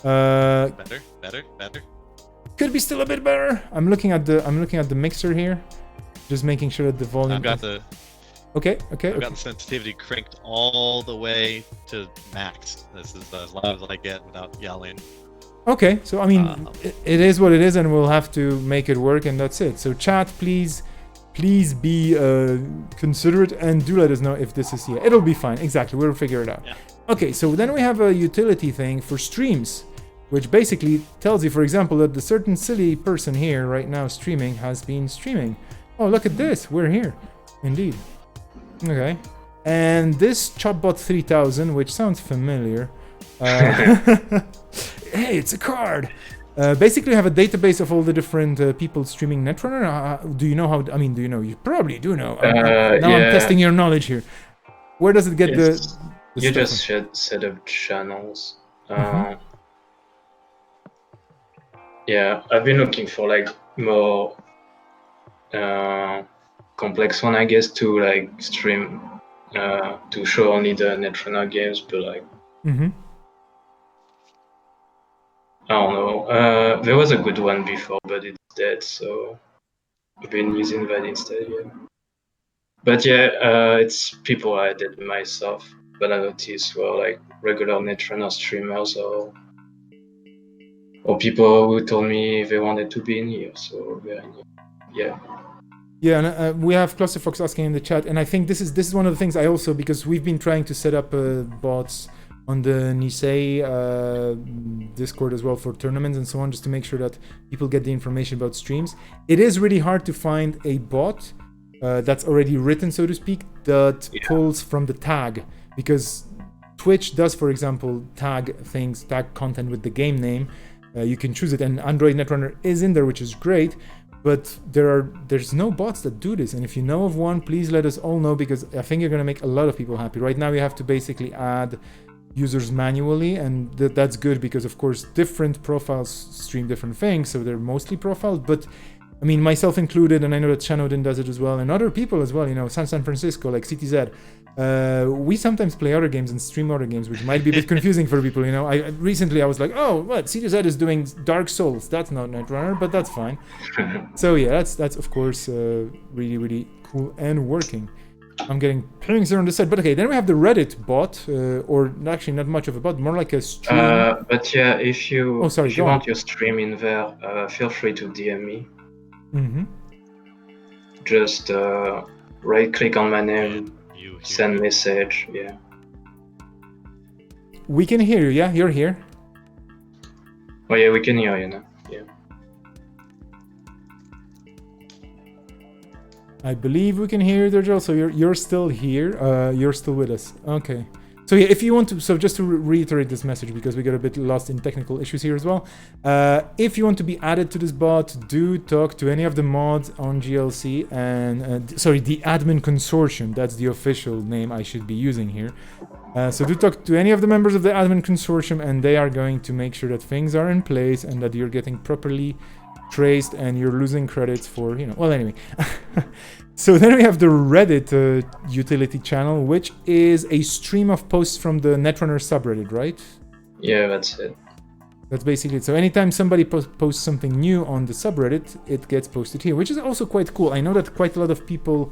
[SPEAKER 2] Better.
[SPEAKER 1] Could be still a bit better. I'm looking at the mixer here, just making sure that the volume.
[SPEAKER 2] I've got the.
[SPEAKER 1] Okay.
[SPEAKER 2] I've got the sensitivity cranked all the way to max. This is as loud as I get without yelling.
[SPEAKER 1] Okay, so I mean, it is what it is, and we'll have to make it work, and that's it. So chat, please be considerate, and do let us know if this is here. It'll be fine. Exactly, we'll figure it out.
[SPEAKER 2] Yeah.
[SPEAKER 1] Okay, so then we have a utility thing for streams, which basically tells you, for example, that the certain silly person here right now streaming has been streaming. Oh, look at this, we're here. Indeed. Okay. And this Chopbot 3000, which sounds familiar. Hey, it's a card. Basically, we have a database of all the different people streaming Netrunner. Do you know how? I mean, do you know? You probably do know. Now
[SPEAKER 3] yeah.
[SPEAKER 1] I'm testing your knowledge here. Where does it get the
[SPEAKER 3] you just set up channels. Yeah, I've been looking for like more complex one, I guess, to like stream to show only the Netrunner games, but like. I don't know. There was a good one before, but it's dead, so I've been using that instead. Yeah. But yeah, it's people I did myself, but I noticed were like regular Netrunner streamers or people who told me they wanted to be in here. So yeah.
[SPEAKER 1] Yeah, and we have Clusterfox asking in the chat, and I think this is one of the things I also, because we've been trying to set up bots on the Nisei Discord as well for tournaments and so on, just to make sure that people get the information about streams. It is really hard to find a bot that's already written, so to speak, that pulls from the tag, because Twitch does, for example, tag content with the game name. You can choose it, and Android Netrunner is in there, which is great. But there's no bots that do this, and if you know of one, please let us all know, because I think you're gonna make a lot of people happy. Right now, you have to basically add users manually, and that's good, because of course different profiles stream different things, so they're mostly profiled. But I mean, myself included, and I know that Shanodin does it as well, and other people as well, you know, San Francisco, like CTZ. We sometimes play other games and stream other games, which might be a bit confusing for people, you know. Recently I was like, oh, what, CTZ is doing Dark Souls, that's not Netrunner, but that's fine. So yeah, that's of course really, really cool and working. I'm getting pings here on the side, but okay, then we have the Reddit bot, or actually not much of a bot, more like a stream.
[SPEAKER 3] But yeah, if you want your stream in there, feel free to DM me.
[SPEAKER 1] Mm-hmm.
[SPEAKER 3] Just right-click on my name,
[SPEAKER 2] you hear
[SPEAKER 3] send
[SPEAKER 2] me?
[SPEAKER 3] message. Yeah.
[SPEAKER 1] We can hear you. Yeah, you're here.
[SPEAKER 3] Oh yeah, we can hear you now. Yeah.
[SPEAKER 1] I believe we can hear you, Dirgel. So you're still here. You're still with us. Okay. So yeah, if you want to, so just to reiterate this message because we got a bit lost in technical issues here as well. If you want to be added to this bot, do talk to any of the mods on GLC and sorry, the admin consortium. That's the official name I should be using here. So do talk to any of the members of the admin consortium, and they are going to make sure that things are in place and that you're getting properly traced and you're losing credits for, you know, well, anyway. So then we have the Reddit utility channel, which is a stream of posts from the Netrunner subreddit, right?
[SPEAKER 3] Yeah, that's it.
[SPEAKER 1] That's basically it. So anytime somebody posts something new on the subreddit, it gets posted here, which is also quite cool. I know that quite a lot of people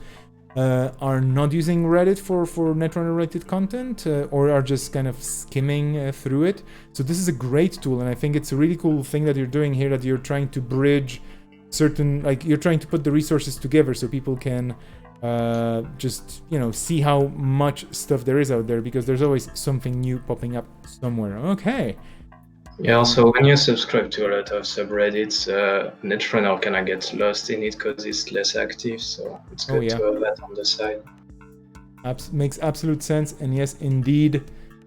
[SPEAKER 1] are not using Reddit for Netrunner related content or are just kind of skimming through it. So this is a great tool, and I think it's a really cool thing that you're doing here, that you're trying to bridge certain, like you're trying to put the resources together so people can just, you know, see how much stuff there is out there, because there's always something new popping up somewhere. Okay.
[SPEAKER 3] Yeah, also when you subscribe to a lot of subreddits, Netrunner kind of gets lost in it because it's less active, so it's good to have that on the side.
[SPEAKER 1] Makes absolute sense, and yes, indeed,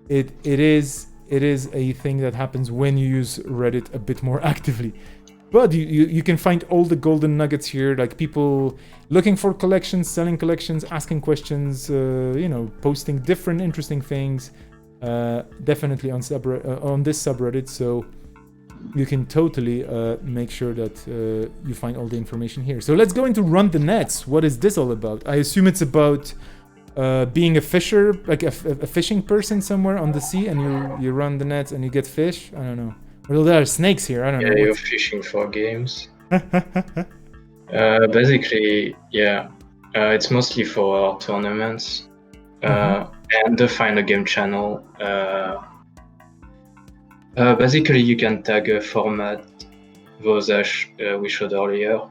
[SPEAKER 1] it is a thing that happens when you use Reddit a bit more actively. But you can find all the golden nuggets here, like people looking for collections, selling collections, asking questions, you know, posting different interesting things. Definitely on this subreddit, so you can totally make sure that you find all the information here. So let's go into Run the Nets. What is this all about? I assume it's about being a fisher, like a fishing person somewhere on the sea, and you run the nets and you get fish. I don't know. Well, there are snakes here. I don't know.
[SPEAKER 3] Yeah, you're fishing for games. Basically, yeah, it's mostly for tournaments. And define a game channel. Basically, you can tag a format, those we showed earlier,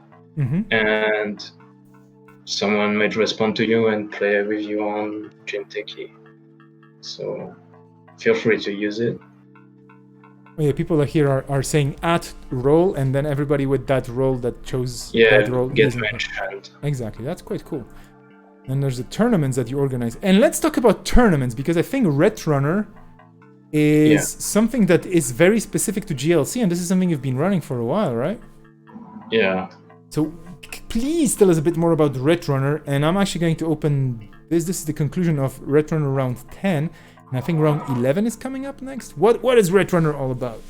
[SPEAKER 3] and someone might respond to you and play with you on GameTechie. So feel free to use it.
[SPEAKER 1] Yeah, people here are saying @role, and then everybody with that role that chose that role
[SPEAKER 3] get mentioned.
[SPEAKER 1] Exactly, that's quite cool. And there's the tournaments that you organize. And let's talk about tournaments, because I think Netrunner is something that is very specific to GLC, and this is something you've been running for a while, right?
[SPEAKER 3] Yeah.
[SPEAKER 1] So please tell us a bit more about Netrunner, and I'm actually going to open this. This is the conclusion of Netrunner round 10, and I think round 11 is coming up next. What is Netrunner all about?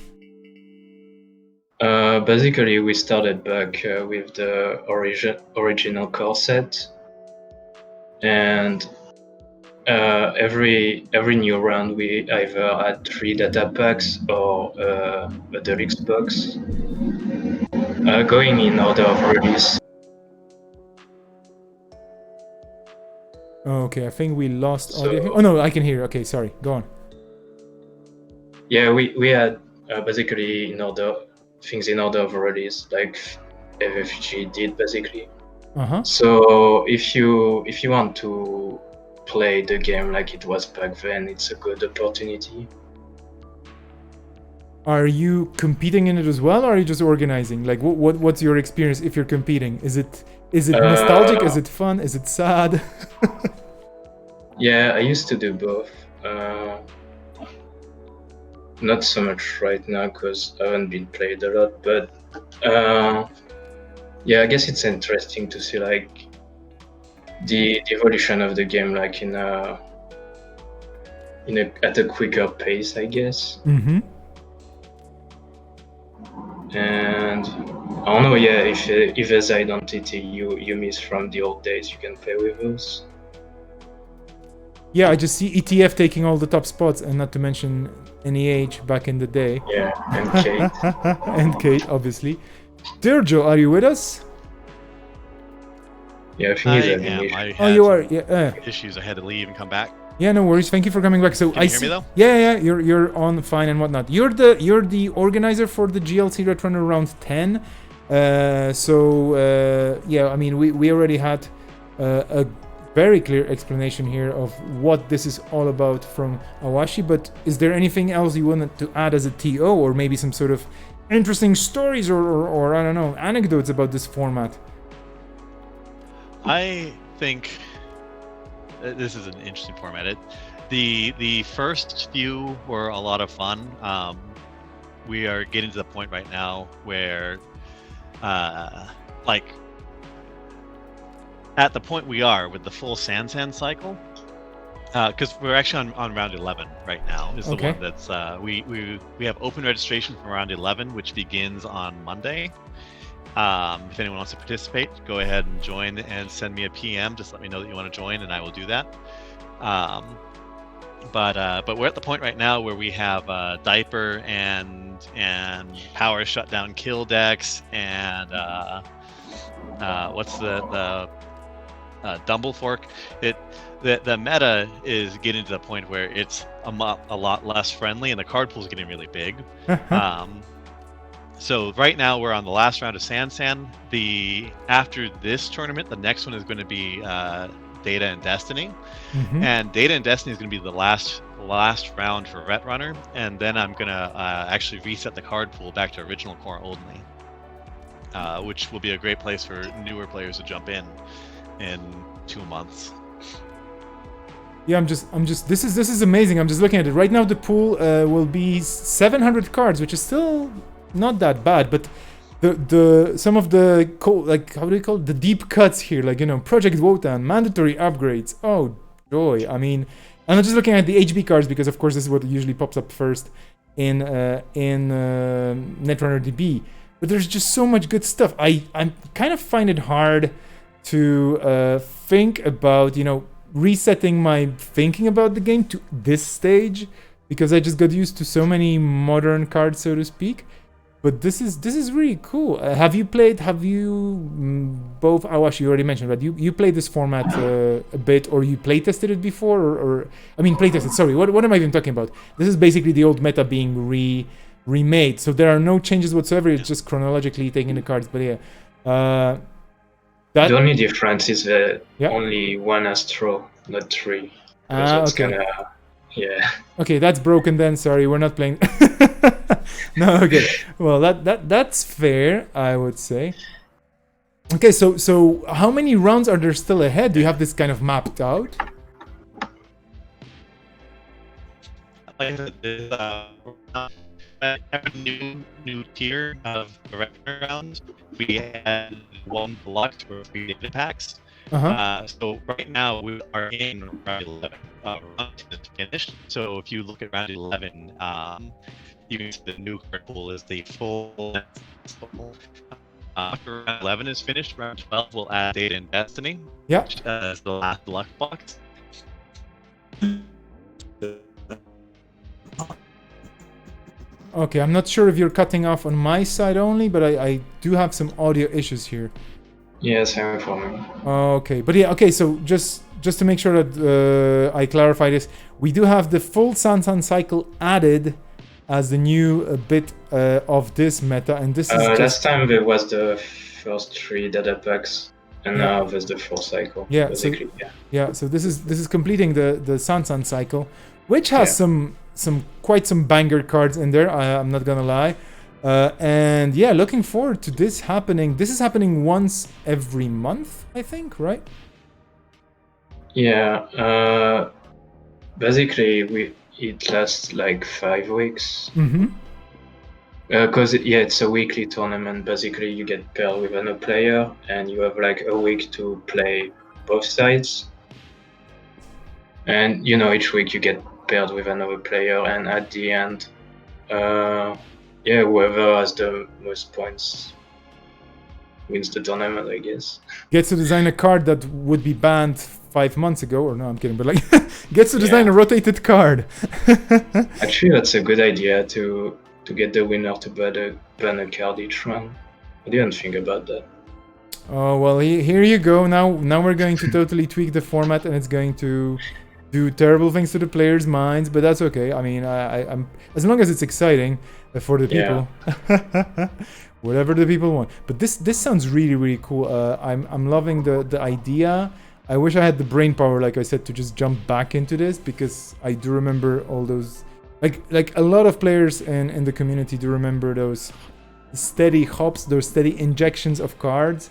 [SPEAKER 3] Basically, we started back with the original core set. And every new round we either add 3 data packs or a deluxe box, going in order of release.
[SPEAKER 1] Okay, I think we lost audio here. Oh no, I can hear. Okay, sorry. Go on.
[SPEAKER 3] Yeah, we had basically things in order of release, like FFG did basically. So if you want to play the game like it was back then, it's a good opportunity.
[SPEAKER 1] Are you competing in it as well, or are you just organizing? Like, what's your experience if you're competing? Is it nostalgic? Is it fun? Is it sad?
[SPEAKER 3] Yeah, I used to do both. Not so much right now because I haven't been played a lot, but yeah, I guess it's interesting to see like the evolution of the game, like at a quicker pace, I guess. And I don't know, yeah, if there's identity you miss from the old days, you can play with us.
[SPEAKER 1] Yeah, I just see ETF taking all the top spots, and not to mention NEH back in the day.
[SPEAKER 3] Yeah, and Kate.
[SPEAKER 1] And Kate, obviously. Dirjo, are you with us?
[SPEAKER 3] Yeah, I think he's having
[SPEAKER 2] issues.
[SPEAKER 1] Oh, you are. Yeah.
[SPEAKER 2] Issues. I had to leave and come back.
[SPEAKER 1] Yeah, no worries. Thank you for coming back. So
[SPEAKER 2] Can you hear me though?
[SPEAKER 1] Yeah, you're on fine and whatnot. You're the organizer for the GLC Netrunner round 10. Yeah, I mean we already had a very clear explanation here of what this is all about from Awashi. But is there anything else you wanted to add as a TO, or maybe some sort of interesting stories or I don't know, anecdotes about this format?
[SPEAKER 2] I think this is an interesting format. The first few were a lot of fun. We are getting to the point right now where, like, at the point we are with the full Sand cycle, because we're actually on round 11 right now. Is the one that's we have open registration for round 11, which begins on Monday. If anyone wants to participate, go ahead and join and send me a PM. Just let me know that you want to join, and I will do that. But we're at the point right now where we have diaper and power shutdown kill decks and what's the Dumble Fork. The meta is getting to the point where it's a lot less friendly, and the card pool is getting really big. So right now we're on the last round of Sand. After this tournament, the next one is going to be Data and Destiny, and Data and Destiny is going to be the last round for Netrunner, and then I'm going to actually reset the card pool back to original core only, which will be a great place for newer players to jump in 2 months.
[SPEAKER 1] Yeah, I'm just. This is amazing. I'm just looking at it right now. The pool will be 700 cards, which is still not that bad, but the some of the like, how do you call it, the deep cuts here, like, you know, Project Wotan, mandatory upgrades. Oh joy! I mean, I'm just looking at the HB cards because of course this is what usually pops up first in Netrunner DB. But there's just so much good stuff. I kind of find it hard to think about, you know, resetting my thinking about the game to this stage because I just got used to so many modern cards, so to speak. But this is really cool. Have you both, Awashi, you already mentioned, but you played this format a bit, or you play tested it before, or I mean play tested. Sorry, what am I even talking about? This is basically the old meta being remade, so there are no changes whatsoever. It's just chronologically taking the cards. But yeah,
[SPEAKER 3] the only difference is that only one Astro, not three.
[SPEAKER 1] Okay.
[SPEAKER 3] Yeah.
[SPEAKER 1] Okay, that's broken then. Sorry, we're not playing. No, okay. Well, that's fair, I would say. Okay, so how many rounds are there still ahead? Do you have this kind of mapped out?
[SPEAKER 2] Like every new tier of rounds, we had one block for 3 data packs. So right now we are in round 11. Round 10 is finished. So if you look at round 11, you can see the new card pool is the full. After round 11 is finished, round 12 will add Data and Destiny.
[SPEAKER 1] Yeah.
[SPEAKER 2] As the last luck box.
[SPEAKER 1] Okay, I'm not sure if you're cutting off on my side only, but I do have some audio issues here.
[SPEAKER 3] Yes, I'm following.
[SPEAKER 1] Okay, but yeah, okay, so just to make sure that I clarify this, we do have the full Sand cycle added as the new bit of this meta, and this is
[SPEAKER 3] last time there was the first 3 data packs, and now there's the full cycle.
[SPEAKER 1] Yeah, so this is completing the Sand cycle, which has some quite some banger cards in there. I'm not gonna lie. And yeah, looking forward to this happening. This is happening once every month, I think, right?
[SPEAKER 3] Yeah. Basically, it lasts like 5 weeks. Because it's a weekly tournament. Basically, you get paired with another player, and you have like a week to play both sides. And you know, each week you get paired with another player, and at the end, whoever has the most points wins the tournament, I guess.
[SPEAKER 1] Gets to design a card that would be banned 5 months ago, or no, I'm kidding, but like gets to design a rotated card.
[SPEAKER 3] Actually, that's a good idea to get the winner to ban a card each round. I didn't think about that.
[SPEAKER 1] Oh well, here you go. Now we're going to totally tweak the format, and it's going to do terrible things to the players' minds, but that's okay. I mean, I'm as long as it's exciting for the people, whatever the people want. But this sounds really, really cool. I'm loving the idea I wish I had the brain power, like I said, to just jump back into this, because I do remember all those, like a lot of players in the community do remember those steady hops, those steady injections of cards,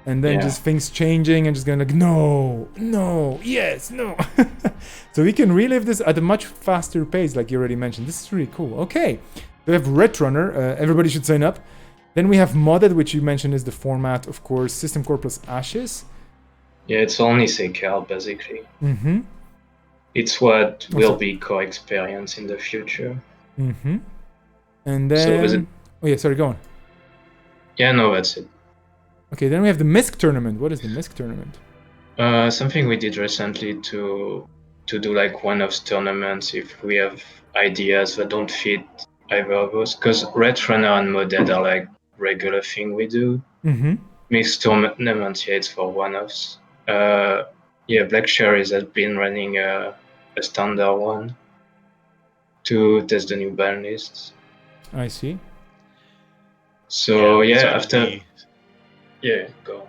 [SPEAKER 1] and then just things changing and just going like, no, yes, no. So we can relive this at a much faster pace, like you already mentioned. This is really cool. Okay, we have Netrunner. Everybody should sign up. Then we have modded, which you mentioned is the format, of course, System Core plus Ashes.
[SPEAKER 3] Yeah, it's only CCAL basically.
[SPEAKER 1] Mm-hmm.
[SPEAKER 3] It's what will be core experience in the future.
[SPEAKER 1] Mm-hmm. And then... Oh yeah, sorry, go on.
[SPEAKER 3] Yeah, no, that's it.
[SPEAKER 1] Okay, then we have the MISC tournament. What is the MISC tournament?
[SPEAKER 3] Something we did recently to do like one-off tournaments if we have ideas that don't fit either of us. Because Netrunner and Modded are like regular thing we do.
[SPEAKER 1] Mm-hmm.
[SPEAKER 3] Mixed tournaments, yeah, it's for one-offs. Yeah, Black Cherries has been running a standard one to test the new ban lists.
[SPEAKER 1] I see.
[SPEAKER 3] So after... Yeah, go.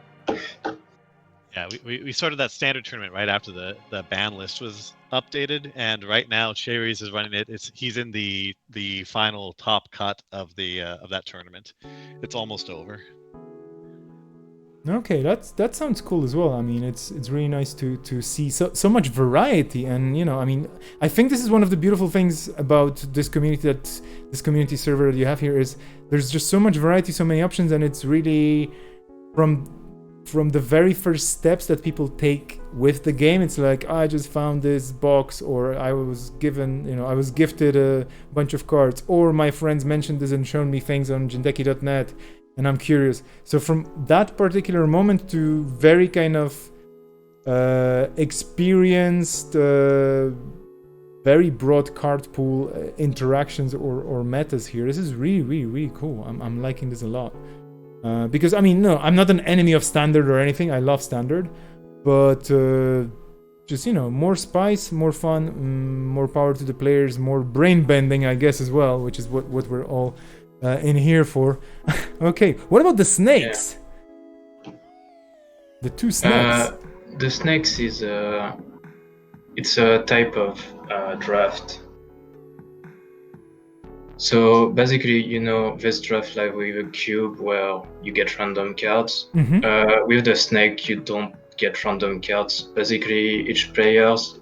[SPEAKER 2] Yeah, we started that standard tournament right after the ban list was updated, and right now Cherries is running it. He's in the final top cut of that tournament. It's almost over.
[SPEAKER 1] Okay, that sounds cool as well. I mean, it's really nice to see so much variety, and I mean, I think this is one of the beautiful things about this community server that you have here is there's just so much variety, so many options, and it's really from the very first steps that people take with the game. It's like, I just found this box, or I was given, I was gifted a bunch of cards, or my friends mentioned this and shown me things on jindeki.net, and I'm curious. So from that particular moment to very kind of experienced, very broad card pool interactions or metas here, this is really, really, really cool. I'm liking this a lot. Because, I mean, no, I'm not an enemy of standard or anything. I love standard. But just, more spice, more fun, more power to the players, more brain bending, I guess, as well, which is what we're all in here for. Okay, what about the snakes? Yeah. The two snakes.
[SPEAKER 3] The snakes is it's a type of draft. So basically, this draft like with a cube where you get random cards.
[SPEAKER 1] Mm-hmm.
[SPEAKER 3] With the snake, you don't get random cards. Basically, each players,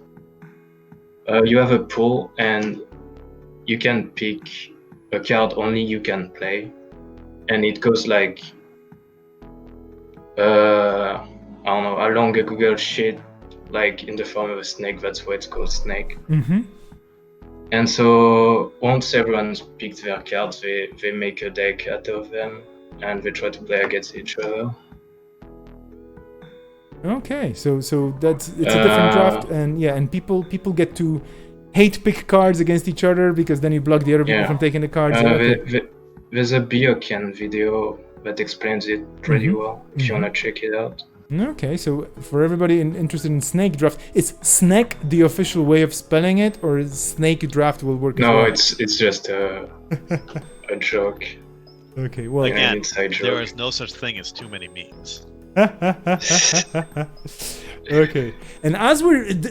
[SPEAKER 3] you have a pool and you can pick a card only you can play, and it goes like I don't know, along a Google sheet, like in the form of a snake. That's why it's called snake.
[SPEAKER 1] Mm-hmm.
[SPEAKER 3] And so once everyone's picked their cards, they make a deck out of them, and they try to play against each other.
[SPEAKER 1] Okay, so it's a different draft, and people get to hate pick cards against each other because then you block the other people from taking the cards.
[SPEAKER 3] There's a Biocan video that explains it pretty well if you want to check it out.
[SPEAKER 1] Okay, so for everybody interested in snake draft, is snake the official way of spelling it, or is snake draft will work?
[SPEAKER 3] No,
[SPEAKER 1] as well?
[SPEAKER 3] it's just a joke.
[SPEAKER 1] Okay, well,
[SPEAKER 2] again, there is no such thing as too many memes.
[SPEAKER 1] Okay, and as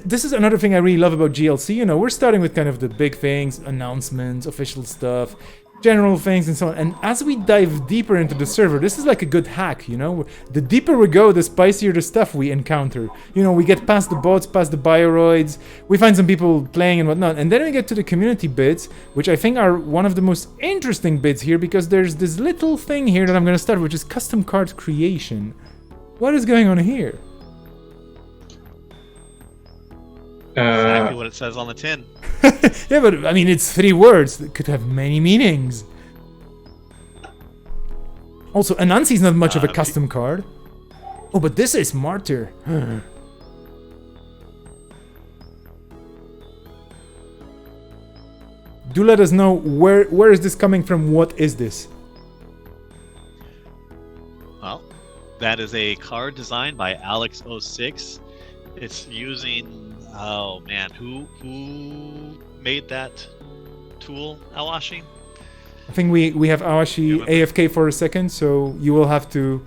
[SPEAKER 1] this is another thing I really love about GLC. We're starting with kind of the big things, announcements, official stuff, general things, and so on. And as we dive deeper into the server, this is like a good hack. The deeper we go, the spicier the stuff we encounter. We get past the bots, past the bioroids, we find some people playing and whatnot, and then we get to the community bits, which I think are one of the most interesting bits here, because there's this little thing here that I'm going to start, which is custom card creation. What is going on here?
[SPEAKER 2] Exactly what it says on the tin.
[SPEAKER 1] Yeah, but I mean, it's 3 words that could have many meanings. Also, Anansi is not much of a custom card. Oh, but this is Martyr. Do let us know where is this coming from? What is this?
[SPEAKER 2] Well, that is a card designed by Alex06. It's using, oh man, who made that tool, Awashi?
[SPEAKER 1] I think we have Awashi AFK for a second, so you will have to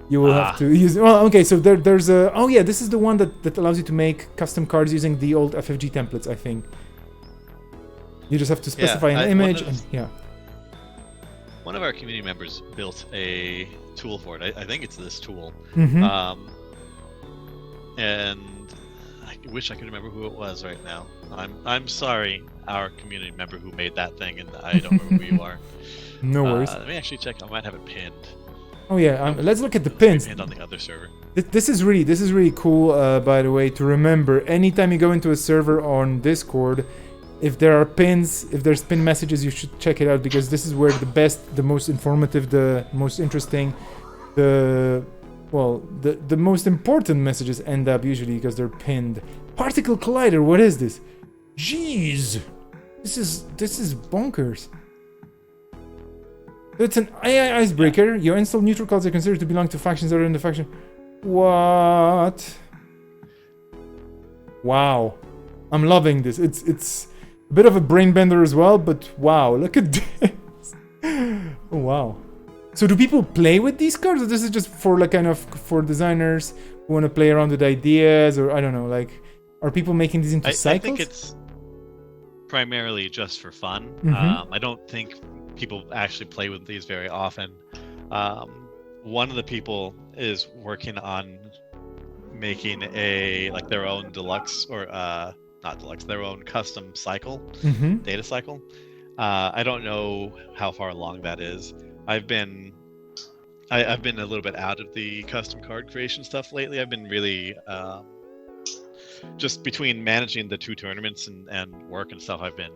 [SPEAKER 1] You will have to use. Well, okay. So there's a. Oh yeah, this is the one that allows you to make custom cards using the old FFG templates. I think. You just have to specify an image.
[SPEAKER 2] One of our community members built a tool for it. I think it's this tool.
[SPEAKER 1] Mm-hmm.
[SPEAKER 2] And I wish I could remember who it was right now. I'm sorry, our community member who made that thing, and I don't remember who you are.
[SPEAKER 1] No worries.
[SPEAKER 2] Let me actually check. I might have it pinned.
[SPEAKER 1] Oh yeah, let's look at the pins.
[SPEAKER 2] Pinned on the other server.
[SPEAKER 1] This is really cool. By the way, to remember, anytime you go into a server on Discord, if there are pins, if there's pin messages, you should check it out, because this is where the best, the most informative, the most interesting, the most important messages end up usually, because they're pinned. Particle Collider, what is this? Jeez, this is bonkers. It's an AI icebreaker. Your installed neutral cards are considered to belong to factions other than the faction. What? Wow, I'm loving this. It's a bit of a brain bender as well, but wow, look at this. Oh, wow. So do people play with these cards, or this is just for like kind of for designers who want to play around with ideas, or I don't know, like, are people making these into cycles?
[SPEAKER 2] I think it's primarily just for fun.
[SPEAKER 1] Mm-hmm.
[SPEAKER 2] I don't think people actually play with these very often. One of the people is working on making their own deluxe, or not deluxe, their own custom cycle,
[SPEAKER 1] Mm-hmm.
[SPEAKER 2] data cycle. I don't know how far along that is. I've been a little bit out of the custom card creation stuff lately. I've been really just between managing the 2 tournaments and work and stuff, I've been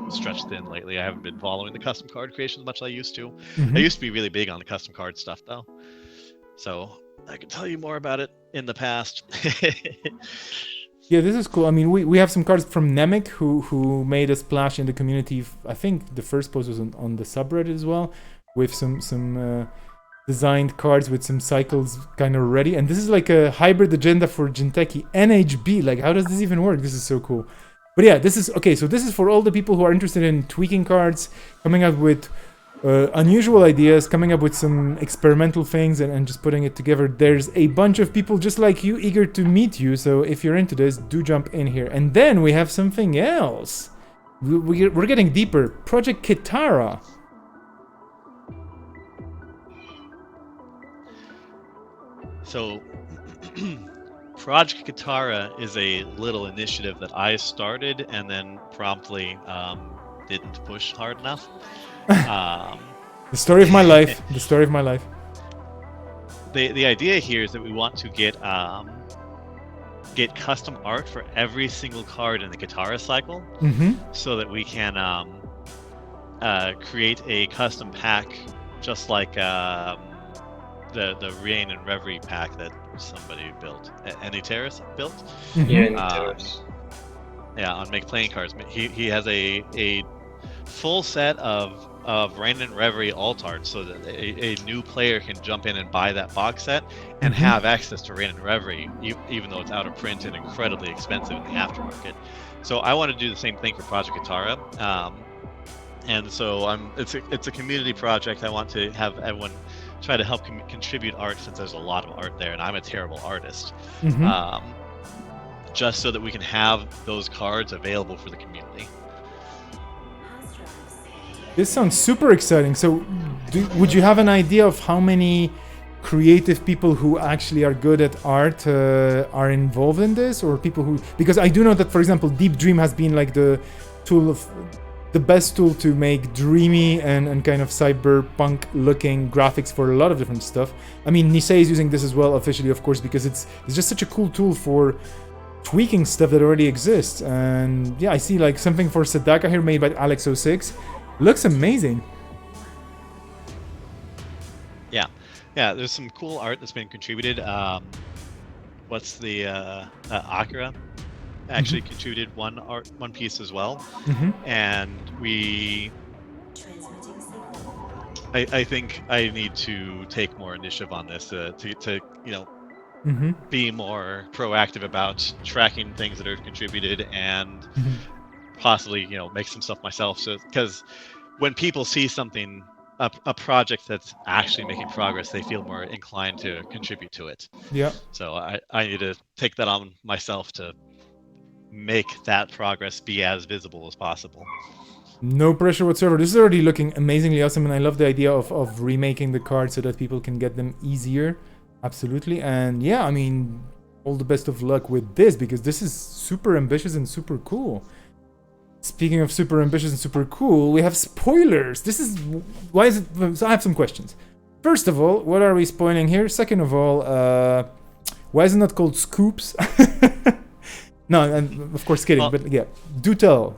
[SPEAKER 2] stretched thin lately. I haven't been following the custom card creation as much as I used to.
[SPEAKER 1] Mm-hmm.
[SPEAKER 2] I used to be really big on the custom card stuff though, so I can tell you more about it in the past.
[SPEAKER 1] Yeah, this is cool. I mean, we have some cards from Nemec who made a splash in the community. I think the first post was on the subreddit as well, with some designed cards with some cycles kind of ready. And this is like a hybrid agenda for Jinteki NHB. Like, how does this even work? This is so cool. But yeah, this is okay. So this is for all the people who are interested in tweaking cards, coming up with unusual ideas, coming up with some experimental things, and just putting it together. There's a bunch of people just like you eager to meet you, so if you're into this, do jump in here. And then we have something else. We're getting deeper. Project Kitara.
[SPEAKER 2] So Project Kitara is a little initiative that I started and then promptly didn't push hard enough.
[SPEAKER 1] The story of my life. The story of my life.
[SPEAKER 2] The idea here is that we want to get custom art for every single card in the Kitara cycle,
[SPEAKER 1] Mm-hmm.
[SPEAKER 2] so that we can create a custom pack, just like the Rain and Reverie pack that somebody built. Any Terrace built?
[SPEAKER 1] Mm-hmm.
[SPEAKER 3] Yeah, Terrace.
[SPEAKER 2] Yeah, on Make Playing Cards. He has a full set of Rain and Reverie alt art, so that a new player can jump in and buy that box set and
[SPEAKER 1] Mm-hmm.
[SPEAKER 2] have access to Rain and Reverie, even though it's out of print and incredibly expensive in the aftermarket. So I want to do the same thing for Project Kitara. And so it's a community project. I want to have everyone try to help contribute art, since there's a lot of art there and I'm a terrible artist.
[SPEAKER 1] Mm-hmm.
[SPEAKER 2] Just so that we can have those cards available for the community.
[SPEAKER 1] This sounds super exciting. So, would you have an idea of how many creative people who actually are good at art are involved in this, or people who? Because I do know that, for example, Deep Dream has been like the best tool to make dreamy and kind of cyberpunk looking graphics for a lot of different stuff. I mean, Nisei is using this as well officially, of course, because it's just such a cool tool for tweaking stuff that already exists. And yeah, I see like something for Sadaka here made by Alex06. Looks amazing.
[SPEAKER 2] Yeah, there's some cool art that's been contributed. What's the Akira actually contributed one piece as well.
[SPEAKER 1] Mm-hmm.
[SPEAKER 2] And I think I need to take more initiative on this to
[SPEAKER 1] Mm-hmm.
[SPEAKER 2] be more proactive about tracking things that are contributed, and
[SPEAKER 1] Mm-hmm.
[SPEAKER 2] possibly make some stuff myself. So because when people see something a project that's actually making progress, they feel more inclined to contribute to it.
[SPEAKER 1] Yeah.
[SPEAKER 2] So I need to take that on myself to make that progress be as visible as possible.
[SPEAKER 1] No pressure whatsoever. This is already looking amazingly awesome, and I love the idea of remaking the cards so that people can get them easier. Absolutely. And yeah, I mean, all the best of luck with this, because this is super ambitious and super cool. Speaking of super ambitious and super cool, we have spoilers. This is... Why is it... So I have some questions. First of all, what are we spoiling here? Second of all, why is it not called scoops? No, and of course kidding, but yeah. Do tell.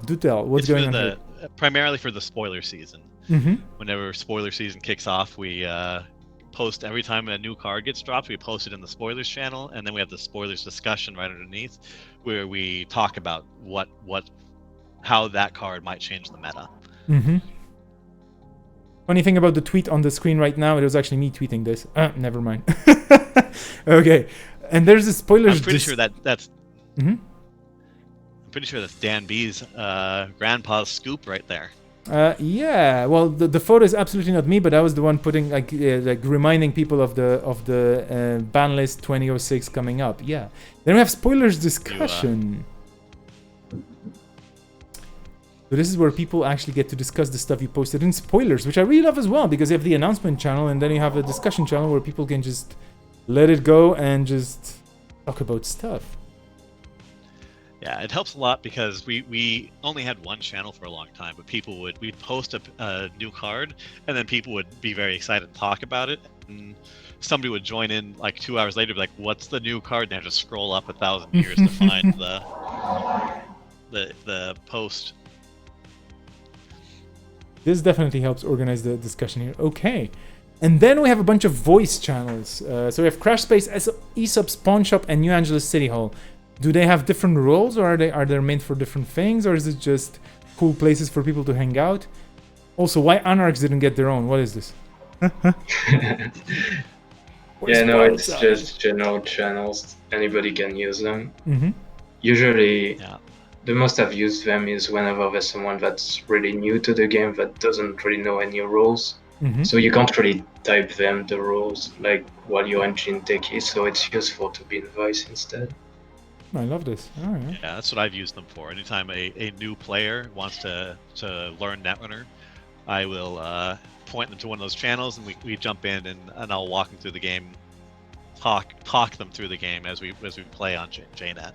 [SPEAKER 1] What's going on here?
[SPEAKER 2] Primarily for the spoiler season.
[SPEAKER 1] Mm-hmm.
[SPEAKER 2] Whenever spoiler season kicks off, we post every time a new card gets dropped. We post it in the spoilers channel, and then we have the spoilers discussion right underneath, where we talk about how that card might change the meta.
[SPEAKER 1] Mm-hmm. Funny thing about the tweet on the screen right now, it was actually me tweeting this. Never mind. Okay, and there's a spoilers.
[SPEAKER 2] I'm pretty sure that's.
[SPEAKER 1] Mm-hmm.
[SPEAKER 2] I'm pretty sure that's Dan B's grandpa's scoop right there.
[SPEAKER 1] Yeah. Well, the photo is absolutely not me, but I was the one putting like reminding people of the ban list 2006 coming up. Yeah. Then we have spoilers discussion. So this is where people actually get to discuss the stuff you posted in spoilers, which I really love as well, because you have the announcement channel and then you have a discussion channel where people can just let it go and just talk about stuff.
[SPEAKER 2] Yeah, it helps a lot because we only had one channel for a long time, but we'd post a new card, and then people would be very excited to talk about it, and somebody would join in like 2 hours later, be like, "What's the new card?" And have to scroll up 1,000 years to find the post.
[SPEAKER 1] This definitely helps organize the discussion here. Okay. And then we have a bunch of voice channels. So we have Crash Space, Aesop's Pawn Shop, and New Angeles City Hall. Do they have different roles, or are they meant for different things, or is it just cool places for people to hang out? Also, why Anarchs didn't get their own? What is this?
[SPEAKER 3] Yeah, no, it's just general channels. Anybody can use them.
[SPEAKER 1] Mm-hmm.
[SPEAKER 3] Usually, the most I've used them is whenever there's someone that's really new to the game that doesn't really know any rules.
[SPEAKER 1] Mm-hmm.
[SPEAKER 3] So you can't really type them the rules like while you're in Jinteki, so it's useful to be in voice instead.
[SPEAKER 1] I love this. All right.
[SPEAKER 2] Yeah, that's what I've used them for. Anytime a new player wants to learn Netrunner, I will point them to one of those channels, and we jump in, and I'll walk them through the game, talk them through the game as we play on JNet.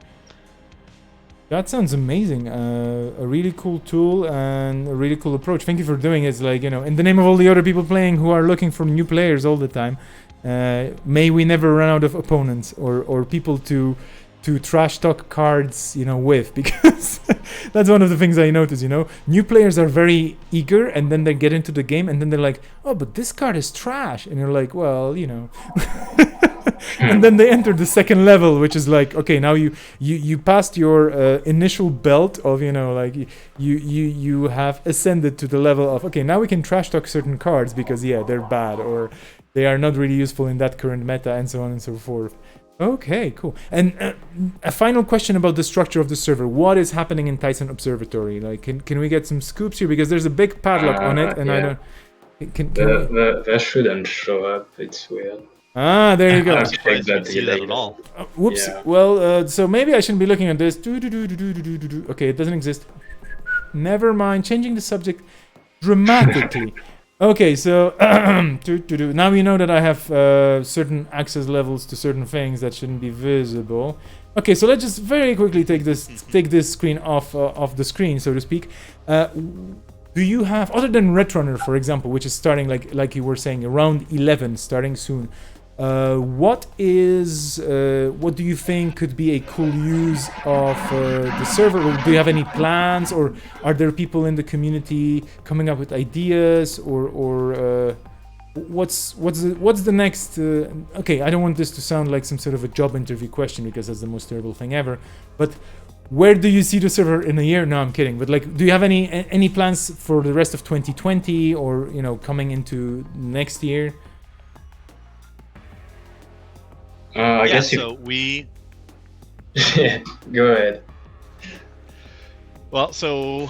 [SPEAKER 1] That sounds amazing. A really cool tool and a really cool approach. Thank you for doing it. It's like, you know, in the name of all the other people playing who are looking for new players all the time, may we never run out of opponents or people to trash talk cards, you know, with, because that's one of the things I notice, you know. New players are very eager, and then they get into the game, and then they're like, oh, but this card is trash. And you're like, well, you know. And then they enter the second level, which is like, okay, now you passed your initial belt of, you know, like you have ascended to the level of, okay, now we can trash talk certain cards because, yeah, they're bad or they are not really useful in that current meta, and so on and so forth. Okay, cool. And a final question about the structure of the server. What is happening in Tyson Observatory? Like, can we get some scoops here? Because there's a big padlock on it, and
[SPEAKER 3] yeah.
[SPEAKER 1] I don't...
[SPEAKER 3] That shouldn't show up. It's weird.
[SPEAKER 1] Ah, there you go.
[SPEAKER 2] I'm surprised you didn't see that at all.
[SPEAKER 1] Whoops.
[SPEAKER 3] Yeah.
[SPEAKER 1] Well, so maybe I shouldn't be looking at this. Okay, it doesn't exist. Never mind. Changing the subject dramatically. Okay, so now we know that I have certain access levels to certain things that shouldn't be visible. Okay, so let's just very quickly take this screen off the screen, so to speak. Do you have, other than Netrunner, for example, which is starting like you were saying, around 11, starting soon? What do you think could be a cool use of the server? Or do you have any plans, or are there people in the community coming up with ideas, or what's the next? Okay, I don't want this to sound like some sort of a job interview question, because that's the most terrible thing ever. But where do you see the server in a year? No, I'm kidding. But like, do you have any plans for the rest of 2020, or, you know, coming into next year?
[SPEAKER 3] I guess
[SPEAKER 2] so we...
[SPEAKER 3] Yeah, go ahead.
[SPEAKER 2] Well, so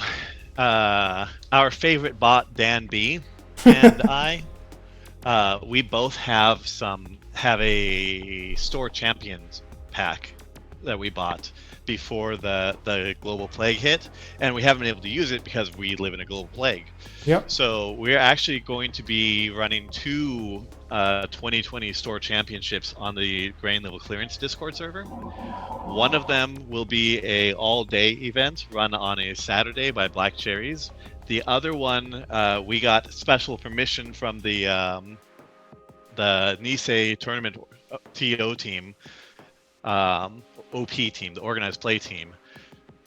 [SPEAKER 2] our favorite bot, Dan B, and I, we both have a store champions pack that we bought before the global plague hit, and we haven't been able to use it because we live in a global plague.
[SPEAKER 1] Yep.
[SPEAKER 2] So we're actually going to be running two 2020 store championships on the grain level clearance Discord server. One of them will be a all-day event run on a Saturday by Black Cherries. The other one, we got special permission from the Nisei tournament TO team, OP team, the organized play team,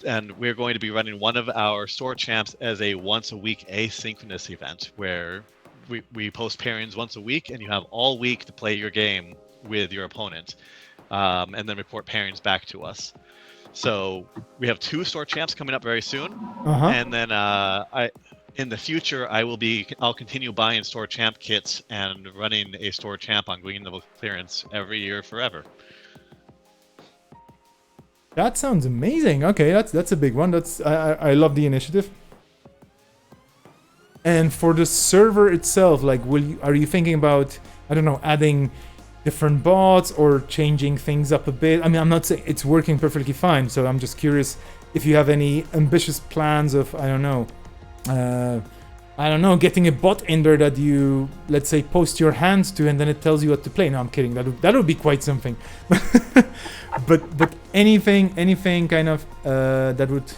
[SPEAKER 2] and we're going to be running one of our store champs as a once a week asynchronous event where we post pairings once a week, and you have all week to play your game with your opponent, and then report pairings back to us. So we have two store champs coming up very soon, and then in the future I'll continue buying store champ kits and running a store champ on green level clearance every year forever.
[SPEAKER 1] That sounds amazing. Okay, that's a big one. I love the initiative. And for the server itself, like, are you thinking about, I don't know, adding different bots or changing things up a bit? I mean, I'm not saying it's working perfectly fine, so I'm just curious if you have any ambitious plans of, I don't know, getting a bot in there that you, let's say, post your hands to, and then it tells you what to play. No, I'm kidding. That would be quite something. but anything kind of that would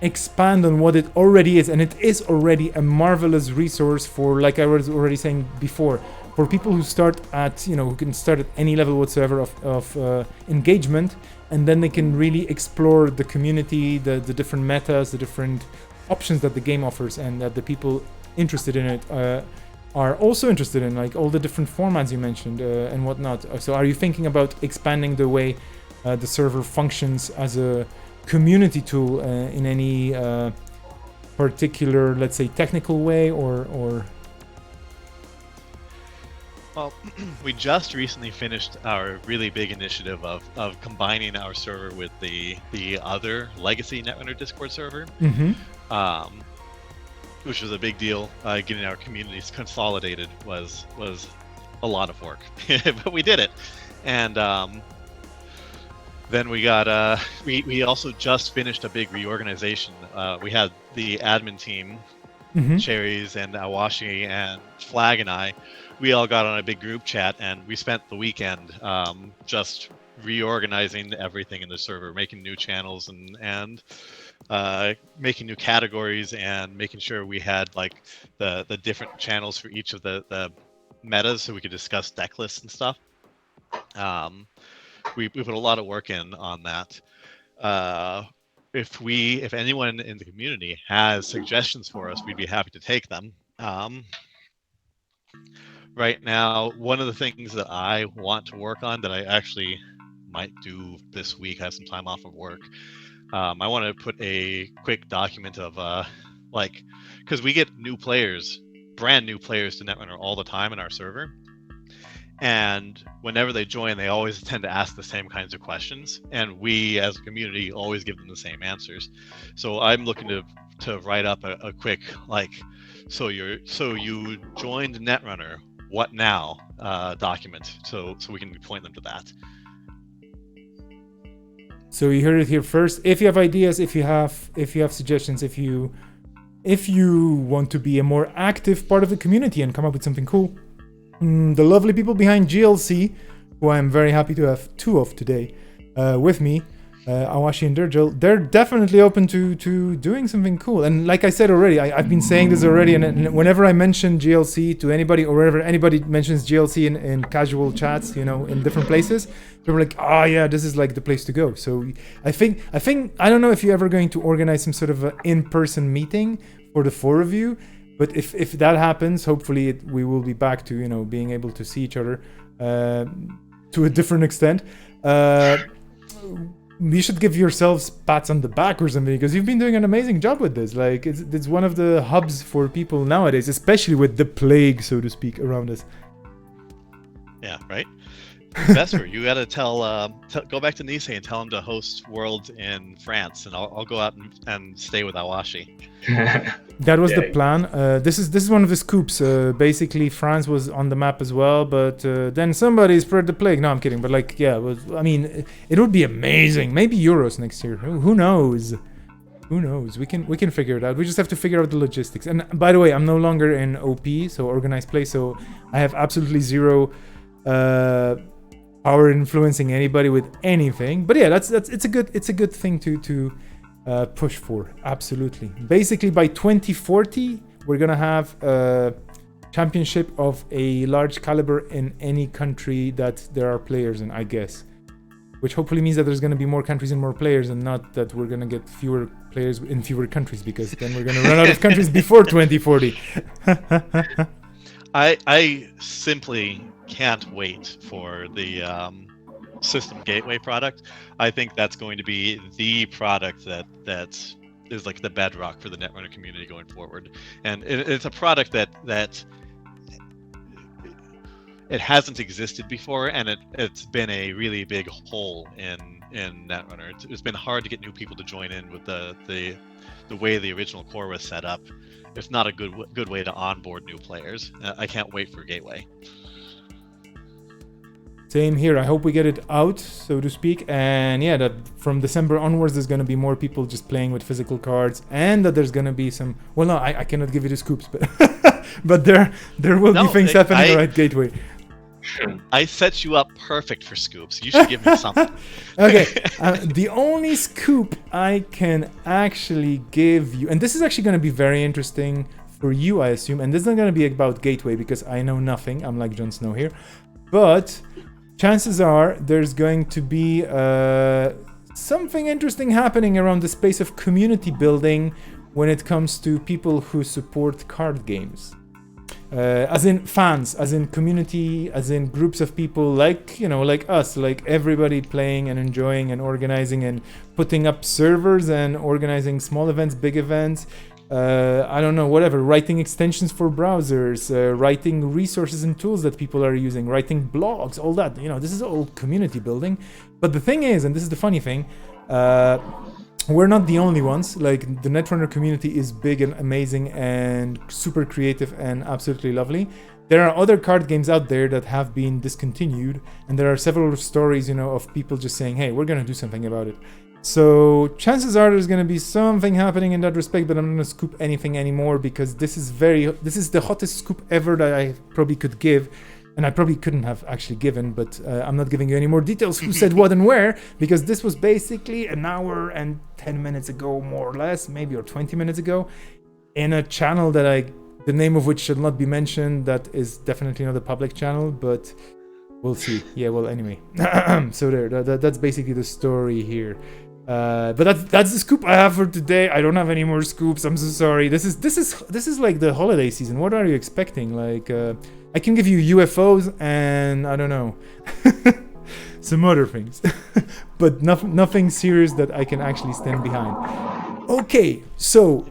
[SPEAKER 1] expand on what it already is, and it is already a marvelous resource for, like I was already saying before, for people who start at, who can start at any level whatsoever of engagement, and then they can really explore the community, the different metas, the different options that the game offers, and that the people interested in it are also interested in, like all the different formats you mentioned and whatnot. So are you thinking about expanding the way the server functions as a community tool in any particular, let's say, technical way, or?
[SPEAKER 2] Well, we just recently finished our really big initiative of combining our server with the other legacy Netrunner Discord server, which was a big deal. Getting our communities consolidated was a lot of work, but we did it. And then we got we also just finished a big reorganization. We had the admin team, Cherries and Awashi and Flag and I. We all got on a big group chat, and we spent the weekend just reorganizing everything in the server, making new channels and making new categories, and making sure we had like the different channels for each of the metas, so we could discuss deck lists and stuff. We put a lot of work in on that. If anyone in the community has suggestions for us, we'd be happy to take them. Right now, one of the things that I want to work on, that I actually might do this week, I have some time off of work. I want to put a quick document of because we get new players, brand new players to Netrunner all the time in our server. And whenever they join, they always tend to ask the same kinds of questions, and we as a community always give them the same answers. So I'm looking to write up a quick, so you joined Netrunner, what now document, so we can point them to that.
[SPEAKER 1] So you heard it here first. If you have ideas, if you have suggestions, if you want to be a more active part of the community and come up with something cool, the lovely people behind GLC, who I'm very happy to have two of today with me, Awashi and Dirgil, they're definitely open to doing something cool. And like I said already, I've been saying this already, and whenever I mention GLC to anybody, or whenever anybody mentions GLC in casual chats, in different places, they're like, oh yeah, this is like the place to go. So I think I don't know if you're ever going to organize some sort of an in-person meeting for the four of you, but if that happens, hopefully we will be back to being able to see each other to a different extent. You should give yourselves pats on the back or something, because you've been doing an amazing job with this. Like it's one of the hubs for people nowadays, especially with the plague, so to speak, around us.
[SPEAKER 2] Yeah, right. Vesper, you got to go back to Nisei and tell him to host Worlds in France, and I'll go out and stay with Awashi.
[SPEAKER 1] That was the plan. This is one of the scoops. Basically, France was on the map as well, but then somebody spread the plague. No, I'm kidding. But like, yeah, it would be amazing. Maybe Euros next year. Who knows? Who knows? We can figure it out. We just have to figure out the logistics. And by the way, I'm no longer in OP, so organized play. So I have absolutely zero power influencing anybody with anything. But yeah, it's a good thing to push for. Absolutely. Basically, by 2040, we're gonna have a championship of a large caliber in any country that there are players in, I guess. Which hopefully means that there's gonna be more countries and more players, and not that we're gonna get fewer players in fewer countries, because then we're gonna run out of countries before 2040.
[SPEAKER 2] I simply can't wait for the system gateway product. I think that's going to be the product that is like the bedrock for the Netrunner community going forward, and it's a product that it hasn't existed before, and it's been a really big hole in Netrunner. It's been hard to get new people to join in with the way the original core was set up. It's not a good way to onboard new players. I can't wait for Gateway.
[SPEAKER 1] Same here. I hope we get it out, so to speak. And yeah, that from December onwards, there's going to be more people just playing with physical cards, and that there's going to be some. Well, no, I cannot give you the scoops, but but there will be things happening at Gateway.
[SPEAKER 2] I set you up perfect for scoops. You should give me something.
[SPEAKER 1] Okay, the only scoop I can actually give you, and this is actually going to be very interesting for you, I assume, and this is not going to be about Gateway because I know nothing. I'm like Jon Snow here, but chances are there's going to be something interesting happening around the space of community building when it comes to people who support card games. As in fans, as in community, as in groups of people like, like us, like everybody playing and enjoying and organizing and putting up servers and organizing small events, big events. I don't know, whatever, writing extensions for browsers, writing resources and tools that people are using, writing blogs, all that. This is all community building. But the thing is, and this is the funny thing, we're not the only ones. Like, the Netrunner community is big and amazing and super creative and absolutely lovely. There are other card games out there that have been discontinued, and there are several stories, of people just saying, hey, we're gonna do something about it. So chances are there's gonna be something happening in that respect, but I'm not gonna scoop anything anymore because this is the hottest scoop ever that I probably could give. And I probably couldn't have actually given, but I'm not giving you any more details who said what and where, because this was basically an hour and 10 minutes ago, more or less, maybe, or 20 minutes ago, in a channel that the name of which should not be mentioned. That is definitely not a public channel, but we'll see. Yeah, well, anyway. So that's basically the story here. But that's the scoop I have for today. I don't have any more scoops. I'm so sorry. This is like the holiday season. What are you expecting? Like, I can give you UFOs and I don't know, some other things, but nothing serious that I can actually stand behind. Okay, so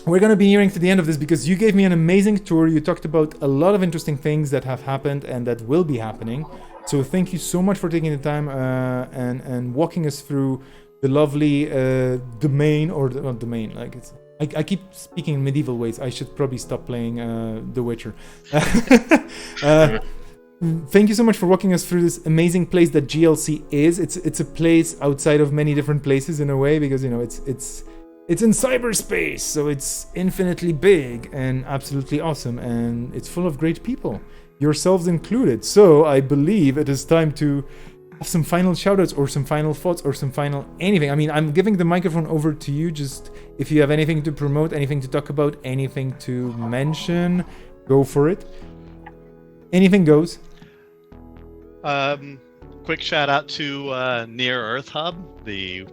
[SPEAKER 1] we're gonna be nearing to the end of this because you gave me an amazing tour. You talked about a lot of interesting things that have happened and that will be happening. So thank you so much for taking the time and walking us through the lovely domain, or not domain, like it's. I keep speaking in medieval ways. I should probably stop playing The Witcher. Thank you so much for walking us through this amazing place that GLC is. It's a place outside of many different places in a way, because it's in cyberspace, so it's infinitely big and absolutely awesome, and it's full of great people, yourselves included. So I believe it is time to have some final shoutouts or some final thoughts or some final anything. I mean, I'm giving the microphone over to you. Just if you have anything to promote, anything to talk about, anything to mention, go for it. Anything goes.
[SPEAKER 2] Quick shout out to Near Earth Hub, the